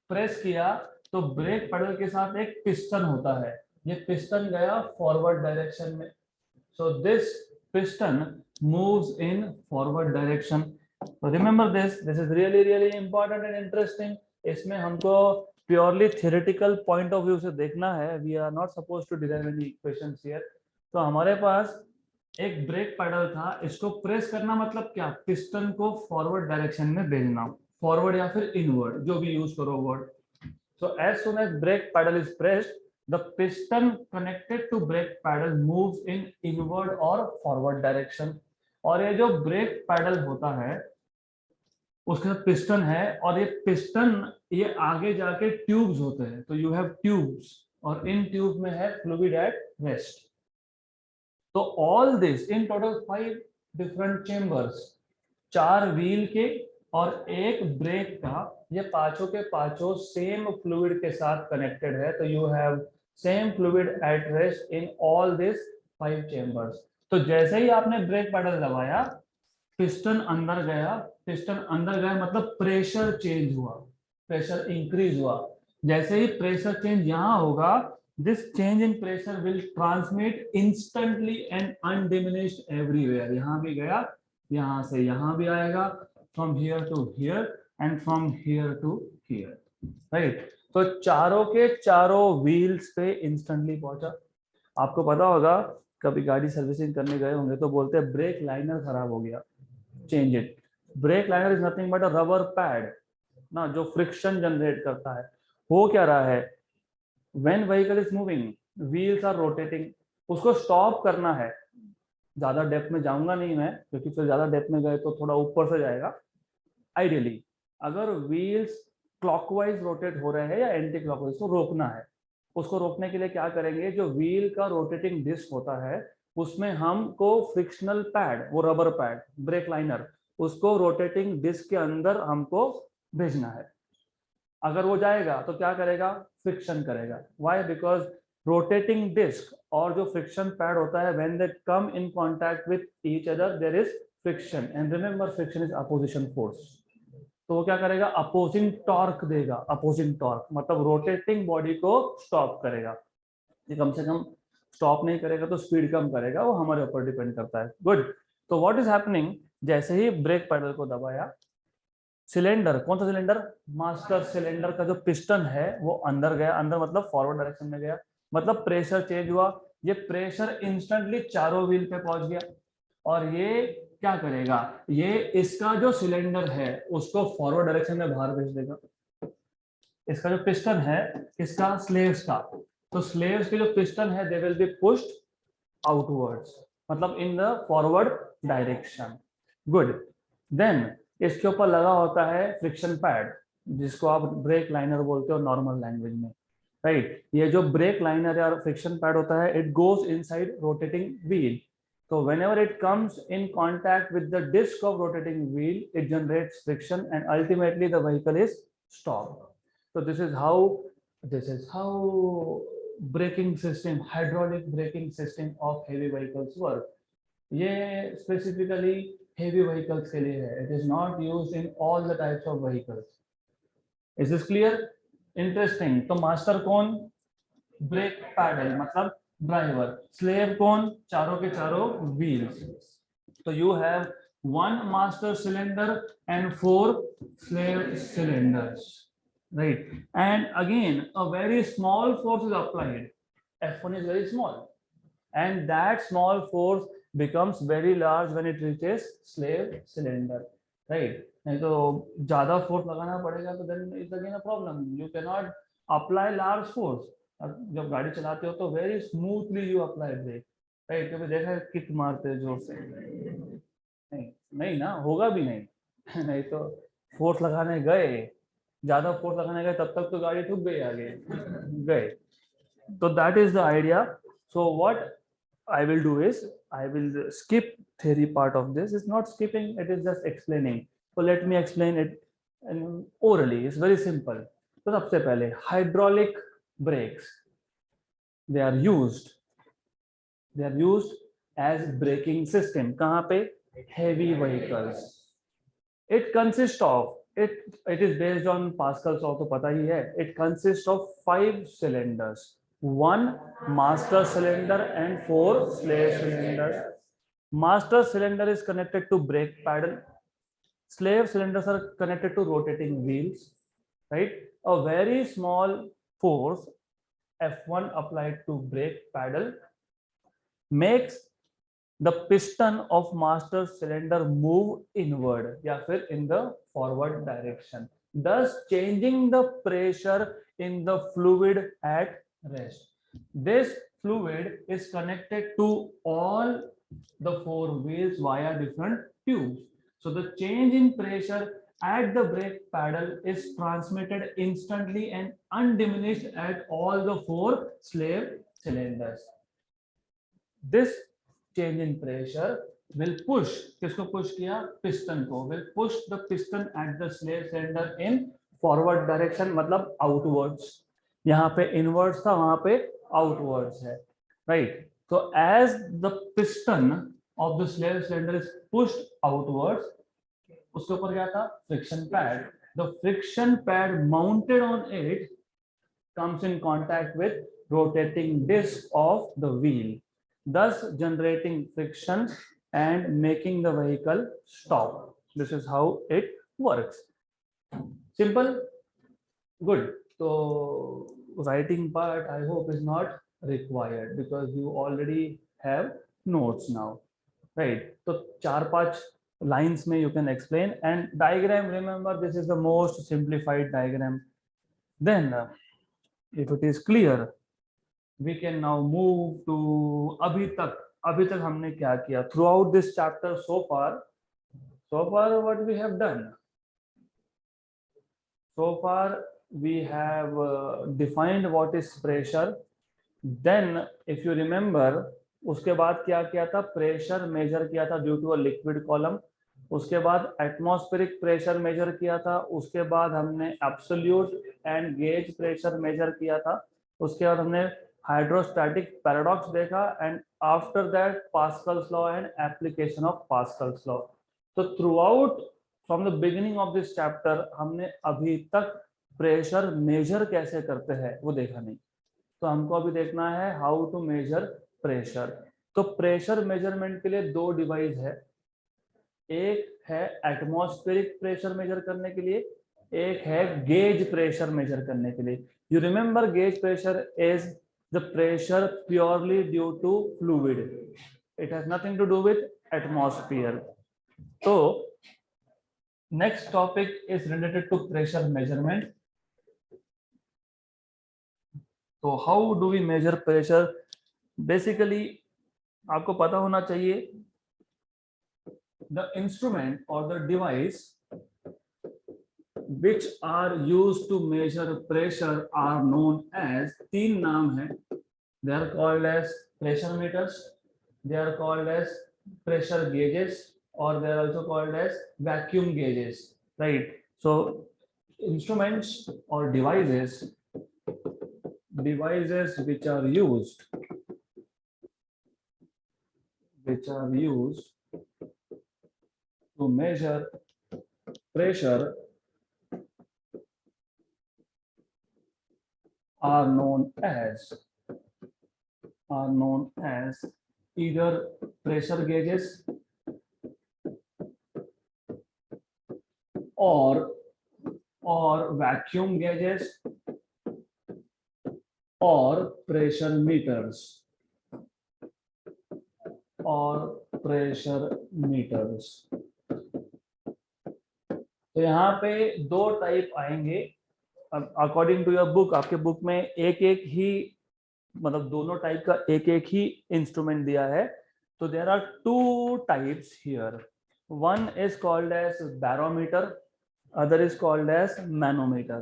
प्रेस किया तो ब्रेक पैडल के साथ एक पिस्टन होता है. ये पिस्टन गया फॉरवर्ड डायरेक्शन में. So this piston moves in forward direction. Remember this is really really important and interesting. इसमें हमको purely theoretical point of view से देखना है. We are not suppose to derive any equations here. तो हमारे पास एक ब्रेक पैडल था, इसको प्रेस करना मतलब क्या, पिस्टन को फॉरवर्ड डायरेक्शन में भेजना, फॉरवर्ड या फिर इनवर्ड, जो भी यूज करो word. So as soon as brake pedal is pressed, the piston connected to brake pedal moves in inward or forward direction. और ये जो ब्रेक पैडल होता है उसके साथ पिस्टन है और ये पिस्टन ये आगे जाके ट्यूब्स होते हैं. तो यू हैव ट्यूब्स और इन ट्यूब में है फ्लूइड एट रेस्ट. तो all this in total 5 different chambers, 4 wheel के और एक ब्रेक का, ये पांचों के पांचों सेम फ्लूइड के साथ कनेक्टेड है. तो you have same fluid at rest in all this 5 chambers. तो जैसे ही आपने ब्रेक पैडल दबाया, पिस्टन अंदर गया. पिस्टन अंदर गया मतलब प्रेशर चेंज हुआ, प्रेशर इंक्रीज हुआ. जैसे ही प्रेशर चेंज यहाँ होगा This change in pressure will transmit instantly and undiminished everywhere. यहाँ भी गया, यहाँ से यहाँ भी आएगा, from here to here and from here to here, right? तो चारों के चारों व्हील्स पे इंस्टेंटली पहुंचा। आपको पता होगा, कभी गाड़ी सर्विसिंग करने गए होंगे तो बोलते हैं ब्रेक लाइनर खराब हो गया, change it. Brake liner is nothing but a rubber pad ना, जो फ्रिक्शन जनरेट करता है। हो क्या रहा है, when vehicle is moving, wheels are rotating, उसको स्टॉप करना है। ज्यादा डेप्थ में जाऊंगा नहीं मैं, क्योंकि फिर ज्यादा डेप्थ में गए तो थोड़ा ऊपर से जाएगा। आइडियली अगर व्हील्स क्लॉकवाइज रोटेट हो रहे हैं या एंटी क्लॉकवाइज, को रोकना है। उसको रोकने के लिए क्या करेंगे, जो व्हील का रोटेटिंग डिस्क होता है उसमें हमको फ्रिक्शनल पैड, वो रबर पैड ब्रेक लाइनर, उसको रोटेटिंग डिस्क के अंदर हमको भेजना है। अगर वो जाएगा तो क्या करेगा, फ्रिक्शन करेगा। व्हाई? बिकॉज रोटेटिंग डिस्क और जो फ्रिक्शन पैड होता है, when they come in contact with each other there is friction, and remember friction is opposition force. तो वो क्या करेगा, अपोजिंग टॉर्क देगा। अपोजिंग टॉर्क मतलब रोटेटिंग बॉडी को स्टॉप करेगा। ये कम से कम स्टॉप नहीं करेगा तो स्पीड कम करेगा, वो हमारे ऊपर डिपेंड करता है। गुड। तो व्हाट इज हैपनिंग, जैसे ही ब्रेक पैडल को दबाया, सिलेंडर, कौन सा सिलेंडर, मास्टर सिलेंडर का जो पिस्टन है वो अंदर गया। अंदर मतलब फॉरवर्ड डायरेक्शन में गया, मतलब प्रेशर चेंज हुआ। ये प्रेशर इंस्टेंटली चारों व्हील पे पहुंच गया। और ये क्या करेगा, ये इसका जो सिलेंडर है उसको फॉरवर्ड डायरेक्शन में बाहर भेज देगा। इसका जो पिस्टन है, इसका स्लेव्स का, तो स्लेव्स के जो पिस्टन है they will be pushed outwards, मतलब in the forward direction. Good. Then इसके ऊपर लगा होता है फ्रिक्शन पैड, जिसको आप ब्रेक लाइनर बोलते हो नॉर्मल लैंग्वेज में, राइट? ये जो ब्रेक लाइनर या फ्रिक्शन पैड होता है, it goes inside rotating wheel. So whenever it comes in contact with the disc of rotating wheel, it generates friction and ultimately the vehicle is stopped. So this is how braking system, hydraulic braking system of heavy vehicles work. ये specifically heavy vehicles के लिए है. It is not used in all the types of vehicles. Is this clear? Interesting. तो master कौन? ब्रेक पैडल मतलब ड्राइवर, स्लेव कौन? चारों के चारों व्हील्स। तो you have one master cylinder and 4 slave cylinders, right? And again a very small force is applied. F1 is very small and that small force becomes very large when it reaches slave cylinder, right? नहीं तो ज्यादा फोर्स लगाना पड़ेगा तो then it's again a problem. You cannot apply large force. जब गाड़ी चलाते हो तो very smoothly you apply brake, right? कभी देखा है किक मारते हैं जोर से? नहीं, नहीं ना, होगा भी नहीं। नहीं तो फोर्स लगाने गए, ज्यादा फोर्स लगाने गए, तब तक तो गाड़ी ठुक गई आगे गए। तो that is the idea. So what I will do is I will skip theory part of this. It's not skipping, it is just explaining. So let me explain it orally. It's very simple. तो सबसे पहले hydraulic brakes, they are used as braking system. कहाँ पे? Heavy vehicles. It consists of it is based on Pascal's law, तो पता ही है। It consists of 5 cylinders, 1 master cylinder and 4 slave cylinders. Master cylinder is connected to brake pedal. Slave cylinders are connected to rotating wheels, right? A very small force F1 applied to brake pedal makes the piston of master cylinder move inward या फिर in the forward direction, thus changing the pressure in the fluid at rest. This fluid is connected to all the 4 wheels via different tubes. So the change in pressure at the brake pedal is transmitted instantly and undiminished at all the 4 slave cylinders. This change in pressure will push, किसको push किया? Piston को, will push the piston at the slave cylinder in forward direction, मतलब outwards. यहाँ पे inwards था, वहाँ पे outwards है, right? So as the piston of the slave cylinder is pushed outwards, उसके ऊपर क्या था? Friction pad. The friction pad mounted on it comes in contact with rotating disc of the wheel, thus generating friction and making the vehicle stop. This is how it works. Simple, good. So writing part I hope is not required because you already have notes now, right? So 4-5 lines में you can explain, and diagram, remember this is the most simplified diagram. Then if it is clear, we can now move to अभी तक हमने क्या किया throughout this chapter so far what we have done so far, we have defined what is pressure. Then if you remember, उसके बाद क्या किया था, प्रेशर मेजर किया था due to a liquid column. उसके बाद एटमॉस्फेरिक प्रेशर मेजर किया था. उसके बाद हमने absolute and gauge pressure measure किया था. उसके बाद हमने हाइड्रोस्टैटिक पैराडॉक्स देखा, and after that Pascal's law and application of Pascal's law. तो throughout from the beginning of this chapter हमने अभी तक प्रेशर मेजर कैसे करते हैं वो देखा नहीं. तो हमको अभी देखना है हाउ टू मेजर प्रेशर. तो प्रेशर मेजरमेंट के लिए 2 डिवाइस है. एक है एटमॉस्फेरिक प्रेशर मेजर करने के लिए, एक है गेज प्रेशर मेजर करने के लिए. You remember gauge pressure is the pressure purely due to fluid. It has nothing to do with atmosphere. तो next topic is related to pressure measurement. तो how do we measure pressure? Basically आपको पता होना चाहिए द इंस्ट्रूमेंट और the device which are used to measure pressure are known as, 3 नाम है. They are called as pressure meters, they are called as pressure gauges, or they are also called as vacuum gauges, right? So instruments or devices which are used to measure pressure are known as either pressure gauges or vacuum gauges or pressure meters. तो यहाँ पे 2 टाइप आएंगे अकॉर्डिंग टू योर बुक. आपके बुक में एक ही मतलब दोनों टाइप का एक ही इंस्ट्रूमेंट दिया है. तो there are 2 types here. One is called as barometer, other is called as manometer.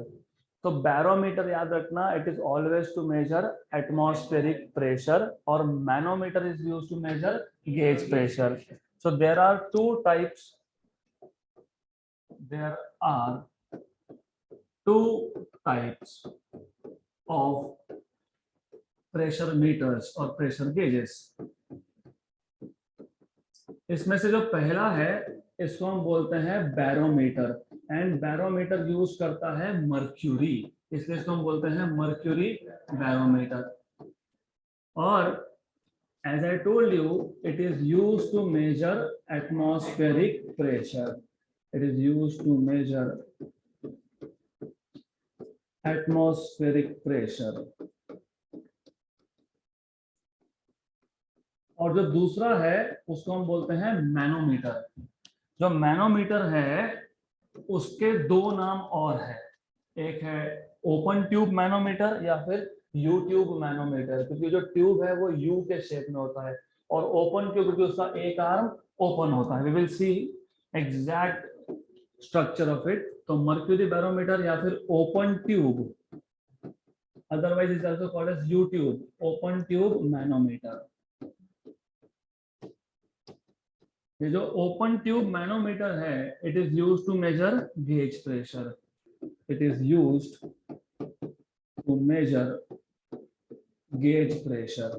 तो बैरोमीटर याद रखना, it is always to measure atmospheric pressure, और manometer is used to measure gauge pressure. So there are 2 types. There are 2 types of pressure meters or pressure gauges. इसमें से जो पहला है इसको हम बोलते हैं बैरोमीटर, एंड बैरोमीटर यूज करता है मर्क्यूरी, इसलिए इसको हम बोलते हैं मर्क्यूरी बैरोमीटर. और as I told you, it is used to measure atmospheric pressure. It is used to measure atmospheric pressure. और जो दूसरा है उसको हम बोलते हैं मैनोमीटर. जो मैनोमीटर है उसके 2 नाम और है. एक है ओपन ट्यूब मैनोमीटर या फिर यू ट्यूब मैनोमीटर, क्योंकि जो ट्यूब है वो यू के शेप में होता है, और ओपन ट्यूब क्योंकि उसका एक आर्म ओपन होता है. We will see exact structure of it. तो मर्क्यूरी बैरोमीटर या फिर open tube, otherwise is also called as U tube, open tube manometer. ये जो ओपन ट्यूब मैनोमीटर है, it is used to measure gauge pressure. It is used to measure gauge pressure.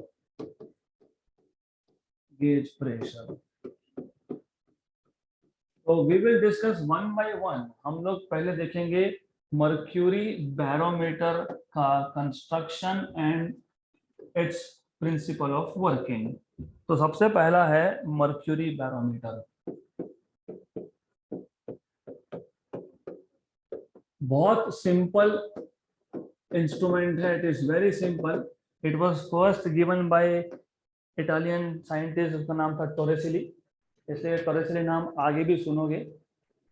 तो we will discuss one by one. हम लोग पहले देखेंगे मर्क्यूरी बैरोमीटर का construction and its principle of working. तो सबसे पहला है मर्क्यूरी बैरोमीटर। बहुत सिंपल इंस्ट्रूमेंट है, it is very simple. It was first given by Italian scientist, उसका नाम था टोरेसिली, इसलिए टोरेसिली नाम आगे भी सुनोगे।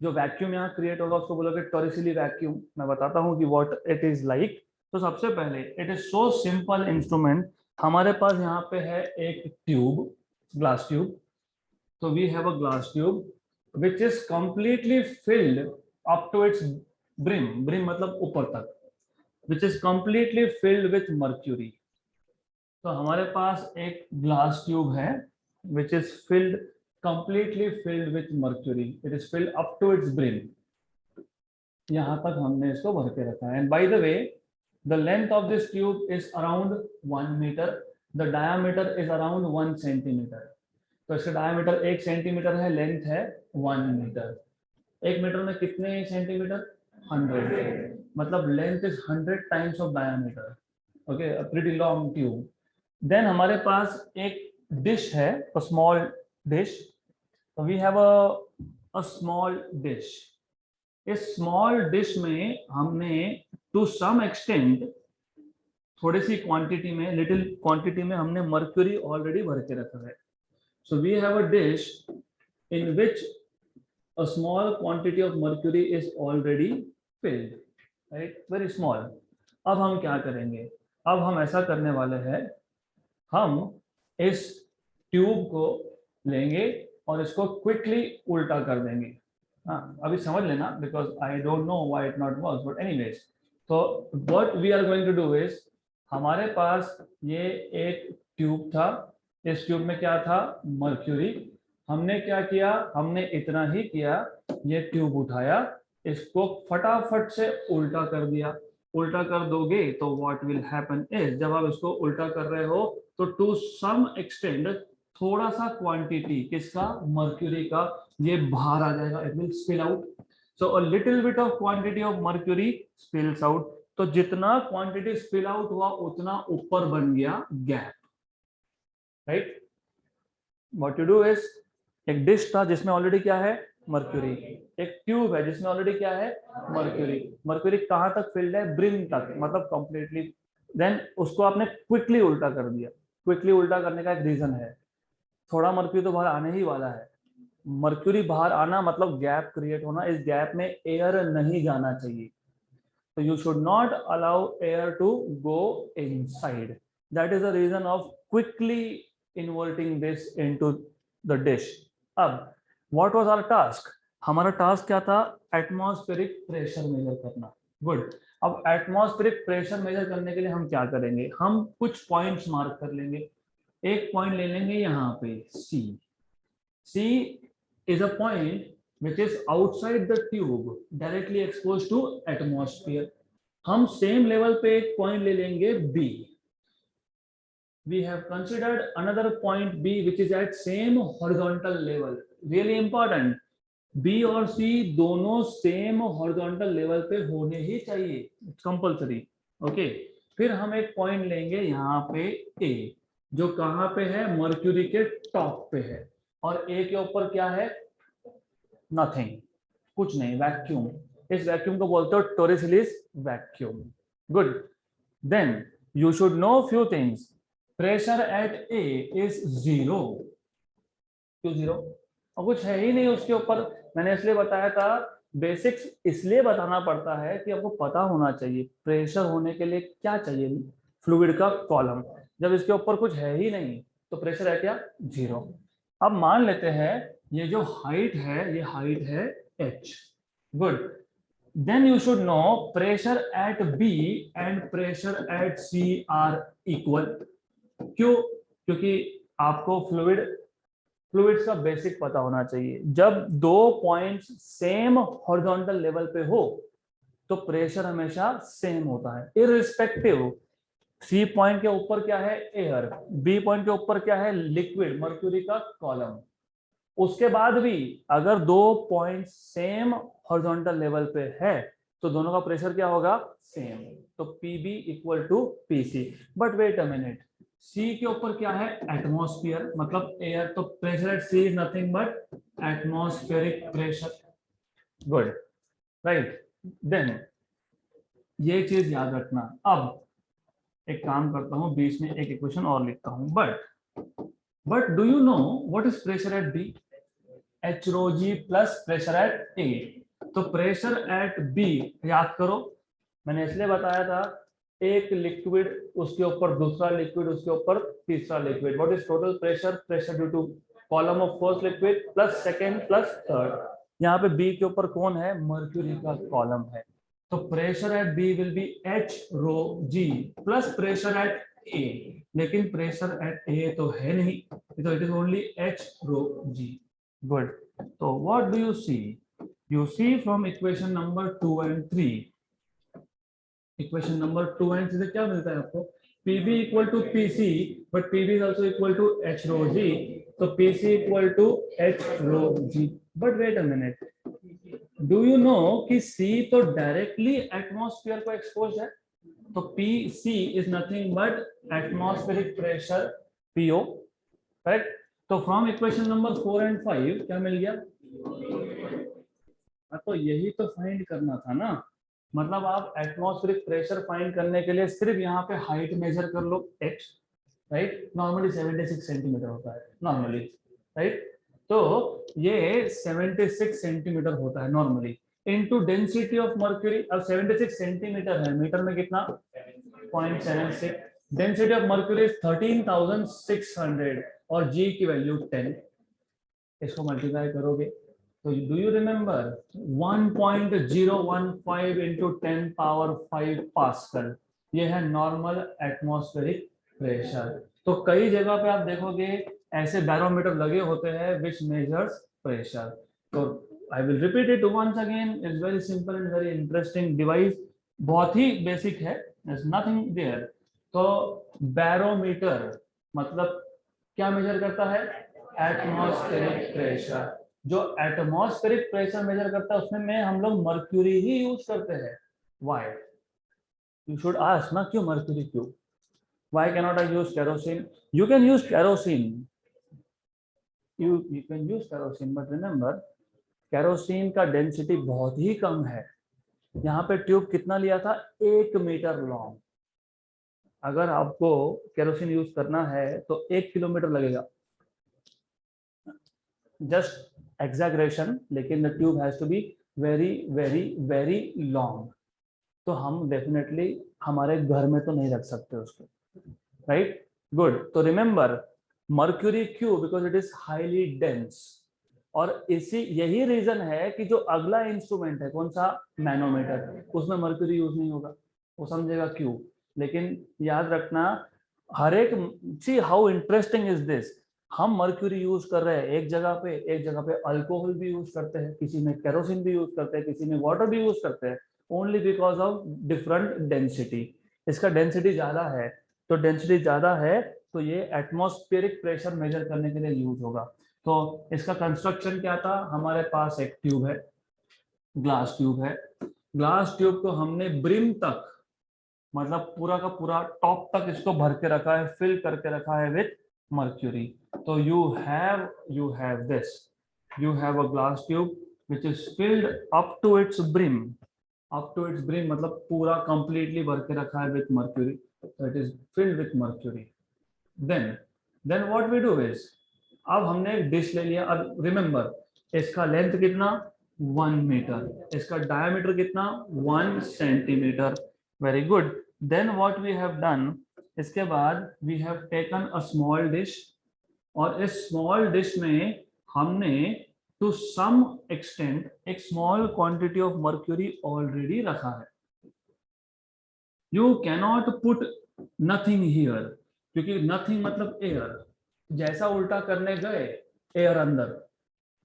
जो वैक्यूम यहाँ क्रिएट होगा उसको बोलोगे टोरेसिली वैक्यूम। मैं बताता हूँ कि व्हाट इट इज लाइक। तो सबसे पहले it is so simple instrument. हमारे पास यहाँ पे है एक ट्यूब, ग्लास ट्यूब। तो we have a glass tube which is completely filled up to its brim, brim मतलब ऊपर तक, which is completely filled with mercury. तो हमारे पास एक ग्लास ट्यूब है which is filled, completely filled with mercury, it is filled up to its brim। यहां तक हमने इसको भर के रखा है। And by the way the length of this tube is around 1 metre, the diameter is around 1 centimetre. तो इसका डायामीटर 1 सेंटीमीटर है, लेंथ है 1 मीटर। 1 मीटर में कितने सेंटीमीटर? 100, मतलब length is 100 times of diameter. Okay, a pretty long tube. Then हमारे पास एक डिश है, a small dish. So we have a small dish। इस स्मॉल डिश में हमने टू सम एक्सटेंट, थोड़ी सी क्वांटिटी में, लिटिल क्वांटिटी में हमने मर्क्यूरी ऑलरेडी भर के रखा है। So we have a dish in which a small quantity of mercury is already filled, right, very small. अब हम क्या करेंगे? अब हम ऐसा करने वाले हैं, हम इस ट्यूब को लेंगे और इसको क्विकली उल्टा कर देंगे। हाँ, अभी समझ लेना, because I don't know why it not works, but anyways. तो what we are going to do is, हमारे पास ये एक ट्यूब था, इस ट्यूब में क्या था? मर्क्यूरी। हमने क्या किया? हमने इतना ही किया, ये ट्यूब उठाया, इसको फटाफट से उल्टा कर दिया। उल्टा कर दोगे तो व्हाट विल हैपन इज, जब आप इसको उल्टा कर रहे हो तो टू सम एक्सटेंड थोड़ा सा क्वांटिटी किसका? मर्क्यूरी का, ये बाहर आ जाएगा, it will spill out. So a little bit of quantity of mercury spills out. तो जितना क्वांटिटी स्पिल आउट हुआ उतना ऊपर बन गया gap, right. What you do is, एक डिश था जिसमें ऑलरेडी क्या है? मर्क्यूरी। एक ट्यूब है जिसमें ऑलरेडी क्या है? मर्क्यूरी। मर्क्यूरी कहां तक फिल्ड है? ब्रिम तक, मतलब कंप्लीटली। देन उसको आपने क्विकली उल्टा कर दिया। क्विकली उल्टा करने का एक रीजन है, थोड़ा मर्क्यूरी तो बाहर आने ही वाला है। मर्क्यूरी बाहर आना मतलब गैप क्रिएट होना, इस गैप में एयर नहीं जाना चाहिए। तो you should not allow air to go inside. That is the reason of quickly inverting this into the dish. अब व्हाट वाज आवर टास्क? हमारा टास्क क्या था? एटमॉस्फेरिक प्रेशर मेजर करना। गुड। अब एटमॉस्फेरिक प्रेशर मेजर करने के लिए हम क्या करेंगे? हम कुछ पॉइंट्स मार्क कर लेंगे। एक पॉइंट ले लेंगे यहाँ पे C। C is a point which is outside the tube, directly exposed to atmosphere। हम सेम लेवल पे एक पॉइंट ले लेंगे B। We have considered another point B which is at same horizontal level। Really important, B और C दोनों सेम हॉरिजॉन्टल लेवल पे होने ही चाहिए, इट्स कंपल्सरी। ओके, फिर हम एक पॉइंट लेंगे यहाँ पे A, जो कहाँ पे है? मर्क्यूरी के टॉप पे है। और A के ऊपर क्या है? नथिंग, कुछ नहीं, वैक्यूम। इस वैक्यूम को बोलते हो Torricelli's vacuum. Good. Then you should know few things. Pressure at A is 0। क्यों 0? और कुछ है ही नहीं उसके ऊपर। मैंने इसलिए बताया था, बेसिक्स इसलिए बताना पड़ता है कि आपको पता होना चाहिए प्रेशर होने के लिए क्या चाहिए? फ्लूइड का कॉलम। जब इसके ऊपर कुछ है ही नहीं तो प्रेशर है क्या? 0। अब मान लेते हैं ये जो हाइट है, ये हाइट है h। Good. Then you should know pressure at B and pressure at C are equal. क्यों? क्योंकि आपको फ्लूइड्स का बेसिक पता होना चाहिए। जब दो पॉइंट्स सेम हॉरिजॉन्टल लेवल पे हो तो प्रेशर हमेशा सेम होता है, इररिस्पेक्टिव। C पॉइंट के ऊपर क्या है? एयर। B पॉइंट के ऊपर क्या है? लिक्विड, मर्क्यूरी का कॉलम। उसके बाद भी अगर दो पॉइंट सेम हॉरिजॉन्टल लेवल पे है तो दोनों का प्रेशर क्या होगा? सेम। तो PB equal to PC। But wait a minute, C के ऊपर क्या है, एटमॉस्फेयर मतलब एयर, तो pressure at C is nothing but atmospheric pressure. Good, right. Then ये चीज याद रखना। अब एक काम करता हूं, बीच में एक इक्वेशन और लिखता हूं, but do you know what is pressure at B? H rho g plus pressure at A. तो प्रेशर एट बी याद करो, मैंने इसलिए बताया था, एक लिक्विड उसके ऊपर दूसरा लिक्विड उसके ऊपर तीसरा liquid, what is total pressure? Pressure due to column of first liquid plus second plus third. यहाँ पे बी के ऊपर कौन है? मर्क्यूरी का कॉलम है। तो pressure at B will be h rho g plus pressure at A, लेकिन प्रेशर एट ए तो है नहीं, तो it is only h rho g. Good. तो what do you see? You see from equation number 2 and 3, equation number 2 and 3 से क्या मिलता है आपको? PB equal to PC, but PB is also equal to H rho G, तो PC equal to H rho G. But wait a minute, do you know कि C तो directly atmosphere को exposed है, तो PC is nothing but atmospheric pressure PO, correct? तो from equation number 4 and 5 क्या मिल गया? तो यही तो फाइंड करना था ना, मतलब आप एटमॉस्फेरिक प्रेशर फाइंड करने के लिए सिर्फ यहाँ पे हाइट मेजर कर लो x, राइट? नॉर्मली 76 सेंटीमीटर होता है नॉर्मली, राइट? तो ये 76 सेंटीमीटर होता है normally, into density of mercury. अब 76 सेंटीमीटर है, मीटर में कितना? 0.76। डेंसिटी ऑफ मर्क्यूरी 13,600 और जी की वैल्यू 10। इसको मल्टीप्लाई करोगे तो do you remember 1.015 into 10 power 5 pascal, ये है नॉर्मल एटमॉस्फेरिक प्रेशर। तो कई जगह पे आप देखोगे ऐसे बैरोमीटर लगे होते हैं विच मेजर्स प्रेशर। तो I will repeat it once again, it's very simple and very interesting device, बहुत ही बेसिक है, there's nothing there। तो बैरोमीटर मतलब क्या मेजर करता है? Atmospheric pressure. जो एटमॉस्फेरिक प्रेशर मेजर करता है उसमें में हम लोग मर्क्यूरी ही यूज करते हैं। व्हाई? यू शुड आस्क ना, क्यों मर्क्यूरी, क्यों? Why can not I use kerosene? You can use kerosene, you can use kerosene, but remember kerosene का डेंसिटी बहुत ही कम है। यहाँ पे ट्यूब कितना लिया था? 1 मीटर लॉन्ग। अगर आपको केरोसिन यूज करना है तो 1 किलोमीटर लगेगा, जस्ट एग्जैगरेशन, लेकिन the tube has to be very very very long. तो हम डेफिनेटली हमारे घर में तो नहीं रख सकते उसको, राइट? गुड। तो रिमेंबर मर्क्यूरी क्यों? Because it is highly dense. और इसी यही रीजन है कि जो अगला इंस्ट्रूमेंट है कौन सा? मैनोमीटर, उसमें मर्क्यूरी यूज नहीं होगा, वो समझेगा क्यों। लेकिन याद रखना हर एक, see how interesting is this, हम मर्क्यूरी यूज कर रहे हैं एक जगह पे अल्कोहल भी यूज करते हैं, किसी में केरोसिन भी यूज करते हैं, किसी में वाटर भी यूज करते हैं, only because of different density. इसका डेंसिटी ज्यादा है, तो डेंसिटी ज्यादा है तो ये एटमॉस्फेरिक प्रेशर मेजर करने के लिए यूज होगा। तो इसका कंस्ट्रक्शन क्या था? हमारे पास एक ट्यूब है, ग्लास ट्यूब है। ग्लास ट्यूब को हमने ब्रिम तक, मतलब पूरा का पूरा टॉप तक इसको भर के रखा है, फिल करके रखा है विथ मर्क्यूरी। तो you have this, you have a glass tube which is filled up to its brim, मतलब पूरा completely भर के रखा है with mercury, so it is filled with mercury। then what we do is, अब हमने एक डिश ले लिया। अब रिमेंबर इसका लेंथ कितना? 1 मीटर, इसका डायमीटर कितना? 1 centimetre. Very good. Then what we have done, इसके बाद we have taken a small dish, और इस स्मॉल डिश में हमने टू सम एक्सटेंट एक small quantity of mercury already रखा है। You cannot put nothing here, क्योंकि नथिंग मतलब एयर, जैसा उल्टा करने गए एयर अंदर,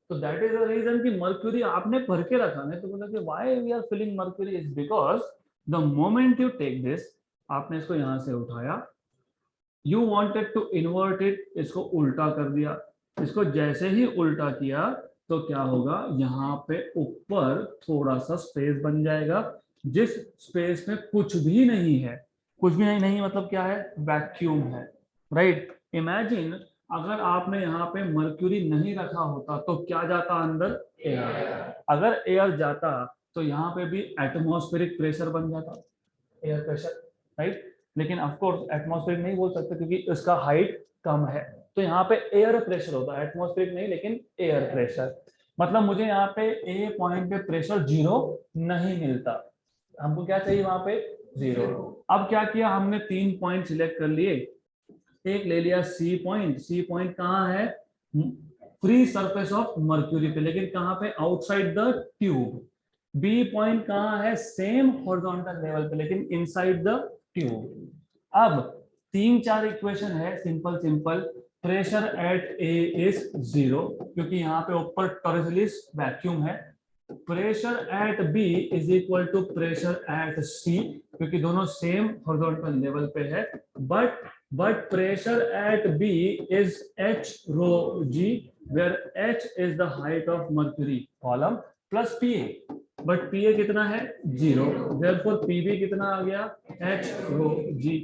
तो दैट इज द रीजन कि मर्क्यूरी आपने भर के रखा है। तो बोला कि why we are filling mercury is because the moment you take this, आपने इसको यहां से उठाया, you wanted to invert it, इसको उल्टा कर दिया। इसको जैसे ही उल्टा किया तो क्या होगा? यहाँ पे ऊपर थोड़ा सा स्पेस बन जाएगा, जिस स्पेस में कुछ भी नहीं है। कुछ भी नहीं मतलब क्या है? वैक्यूम है। राइट। इमेजिन अगर आपने यहाँ पे मर्क्यूरी नहीं रखा होता तो क्या जाता अंदर, एयर। अगर एयर जाता तो यहाँ पे भी एटमॉस्फेरिक प्रेशर बन जाता, एयर प्रेशर, राइट। लेकिन ऑफ कोर्स एटमॉस्फेरिक नहीं बोल सकते क्योंकि उसका हाइट कम है, तो यहाँ पे एयर प्रेशर होता है, एटमॉस्फेरिक नहीं लेकिन एयर प्रेशर। मतलब मुझे यहाँ पे ए पॉइंट पे प्रेशर जीरो नहीं मिलता, हमको क्या चाहिए वहां पे, जीरो। अब क्या किया हमने, 3 पॉइंट सिलेक्ट कर लिए। एक ले लिया सी पॉइंट, सी पॉइंट कहाँ है, फ्री सरफेस ऑफ मर्क्यूरी पे, लेकिन कहाँ पे, outside the tube. B point कहाँ है, सेम हॉरिजॉन्टल लेवल पे लेकिन इनसाइड द ट्यूब। अब 3-4 इक्वेशन है, simple simple. Pressure at A is zero क्योंकि यहाँ पे ऊपर टॉर्सलिस वैक्यूम है। Pressure at B is equal to pressure at C क्योंकि दोनों सेम हॉरिजॉन्टल लेवल पे है। But pressure at B is h rho g where h is the height of mercury column plus pa, but pa कितना है, जीरो। therefore pb कितना आ गया, h rho g।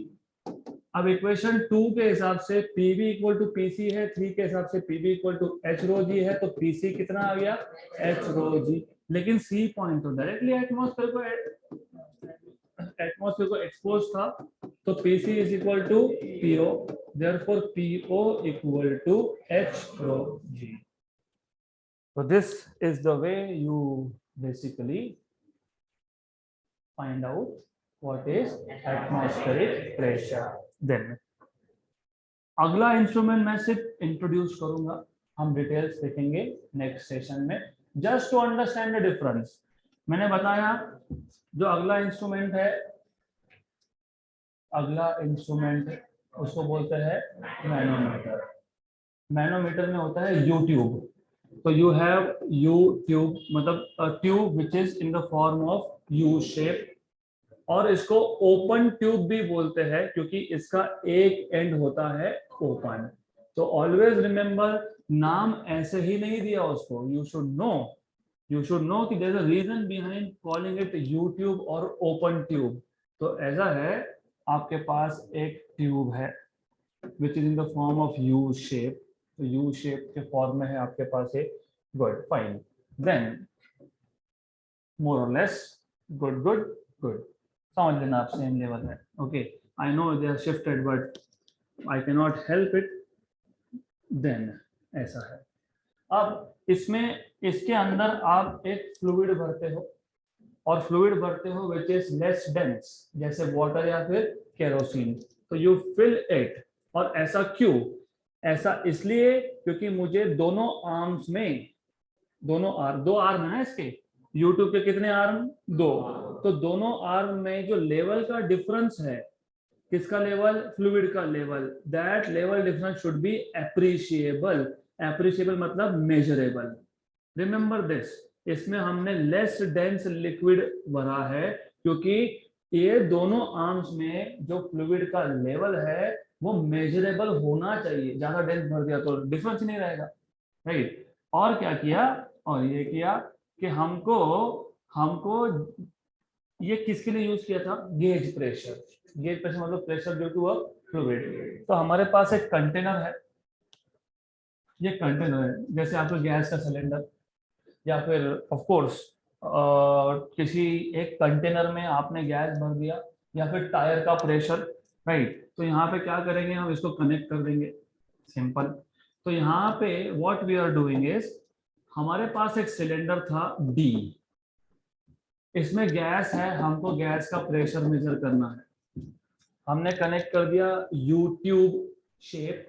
अब इक्वेशन 2 के हिसाब से pb इक्वल टू pc है, 3 के हिसाब से pb equal to h rho g है, तो pc कितना आ गया, h rho g। लेकिन सी पॉइंट तो डायरेक्टली एटमॉस्फेयर को एक्सपोज था, तो PC is equal to PO, therefore PO equal to H rho G। So this is the way you basically find out what is atmospheric pressure. Then अगला इंस्ट्रूमेंट मैं सिर्फ इंट्रोड्यूस करूंगा, हम डिटेल्स देखेंगे नेक्स्ट सेशन में, just to understand the difference. मैंने बताया जो अगला इंस्ट्रूमेंट है, अगला इंस्ट्रूमेंट उसको बोलते हैं मैनोमीटर। मैनोमीटर में होता है यू ट्यूब। तो यू हैव यू ट्यूब, मतलब tube which is in the form of U shape, और इसको ओपन ट्यूब भी बोलते हैं क्योंकि इसका एक एंड होता है ओपन। तो ऑलवेज रिमेंबर, नाम ऐसे ही नहीं दिया उसको, यू शुड नो कि there is a reason behind calling it U tube और ओपन ट्यूब। तो ऐसा है, आपके पास एक ट्यूब है which is in the form of U shape, तो यू शेप के फॉर्म में है आपके पास एक, गुड फाइन, देन मोर और लेस, गुड समझ लेना आप, सेम लेवल है। Okay, I know they are shifted but I can not help it. Then ऐसा है, अब इसमें, इसके अंदर आप एक फ्लूइड भरते हो, और फ्लूइड भरते हो विच इज लेस डेंस, जैसे वाटर या फिर केरोसिन, तो यू फिल इट। और ऐसा क्यों, ऐसा इसलिए क्योंकि मुझे दोनों आर्म्स में, दो आर्म है ना इसके, यूट्यूब के कितने आर्म, दो, तो दोनों आर्म में जो लेवल का डिफरेंस है, किसका लेवल, फ्लूइड का level, that level difference should be appreciable. Appreciable मतलब मेजरेबल। रिमेंबर दिस, इसमें हमने लेस डेंस लिक्विड भरा है क्योंकि ये दोनों आर्म्स में जो फ्लूइड का लेवल है वो मेजरेबल होना चाहिए। ज्यादा डेंस भर दिया तो डिफरेंस ही नहीं रहेगा, राइट। और क्या किया, और ये किया कि हमको हमको ये किसके लिए यूज किया था, गेज प्रेशर। गेज प्रेशर मतलब pressure due to a fluid. तो हमारे पास एक कंटेनर है, ये कंटेनर है, जैसे आपका गैस का सिलेंडर, या फिर ऑफ कोर्स किसी एक कंटेनर में आपने गैस भर दिया, या फिर टायर का प्रेशर, राइट। तो यहाँ पे क्या करेंगे, हम इसको कनेक्ट कर देंगे, सिंपल। तो यहाँ पे what we are doing is, हमारे पास एक सिलेंडर था डी, इसमें गैस है, हमको गैस का प्रेशर मेजर करना है। हमने कनेक्ट कर दिया यू ट्यूब शेप,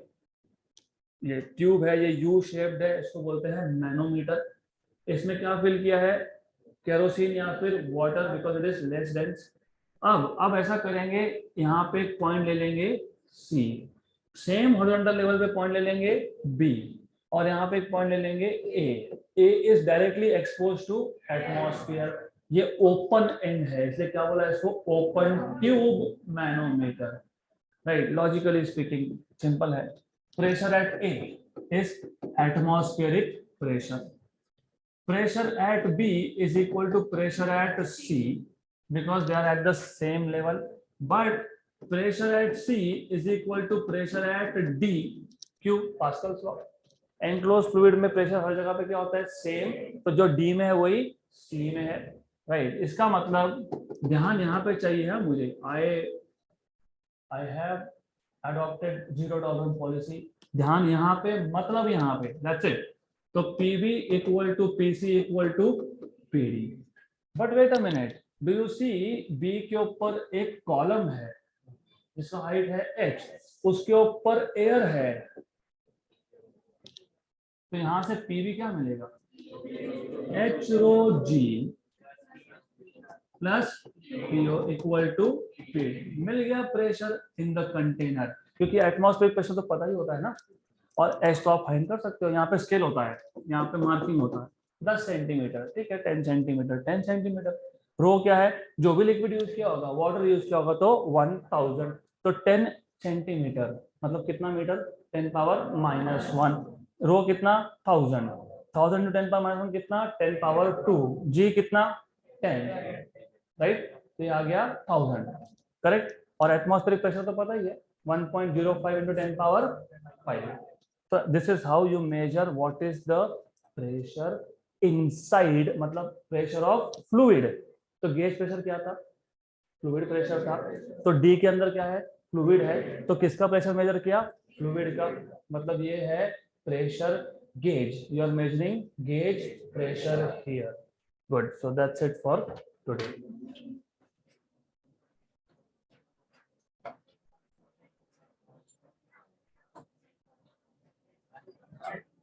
ये ट्यूब है, ये यू शेप्ड है, इसको बोलते हैं मैनोमीटर। इसमें क्या फिल किया है, केरोसिन या फिर water, because it is less dense. अब ऐसा करेंगे, यहाँ पे एक पॉइंट ले लेंगे सी, सेम हॉरिजॉन्टल लेवल पे पॉइंट ले लेंगे बी, और यहाँ पे एक पॉइंट ले लेंगे A is directly expose to atmosphere. ये ओपन एंड है, इसलिए क्या बोला इसको, open tube manometer, right. Logically speaking simple है। Pressure at A is atmospheric pressure, pressure at B is equal to pressure at C because they are at the same level, but pressure at C is equal to pressure at D, क्यों? Pascal's law. एनक्लोज फ्लूइड में प्रेशर हर जगह पे क्या होता है? सेम। तो जो डी में है वही सी में है, राइट। इसका मतलब ध्यान यहाँ पे चाहिए है मुझे, I have adopted zero tolerance policy. ध्यान यहाँ पे, मतलब यहाँ पे, दैट्स इट। तो PV equal to PC equal to PD. But wait a minute, do you see B के ऊपर एक कॉलम है जिसका हाइट है h, उसके ऊपर एयर है, तो यहां से पीवी क्या मिलेगा? H rho g plus PO equal to P. मिल गया प्रेशर इन द कंटेनर, क्योंकि एटमॉस्फेरिक प्रेशर तो पता ही होता है ना। और एच तो आप फाइंड कर सकते हो, यहाँ पे स्केल होता है, यहाँ पे मार्किंग होता है 10 सेंटीमीटर, ठीक है, 10 सेंटीमीटर 10 सेंटीमीटर। रो क्या है? जो भी लिक्विड यूज किया होगा, वाटर यूज किया होगा, तो 1000, तो 10 सेंटीमीटर मतलब कितना मीटर? 10 power minus 1। रो कितना? 1000, 1000 टू 10 पावर माइनस 1 कितना? 10 पावर 2। जी कितना? 10, राइट। तो ये आ गया 1000, करेक्ट। और एटमॉस्फेरिक प्रेशर तो पता ही है, 1.05 into 10 power 5। So this is how you measure what is the pressure inside, मतलब pressure of fluid। तो गेज प्रेशर क्या था? फ्लूइड प्रेशर था। तो डी के अंदर क्या है? फ्लूइड है। तो किसका प्रेशर मेजर किया? फ्लूइड का। मतलब ये है pressure gauge, you are measuring gauge pressure here. Good, so that's it for today.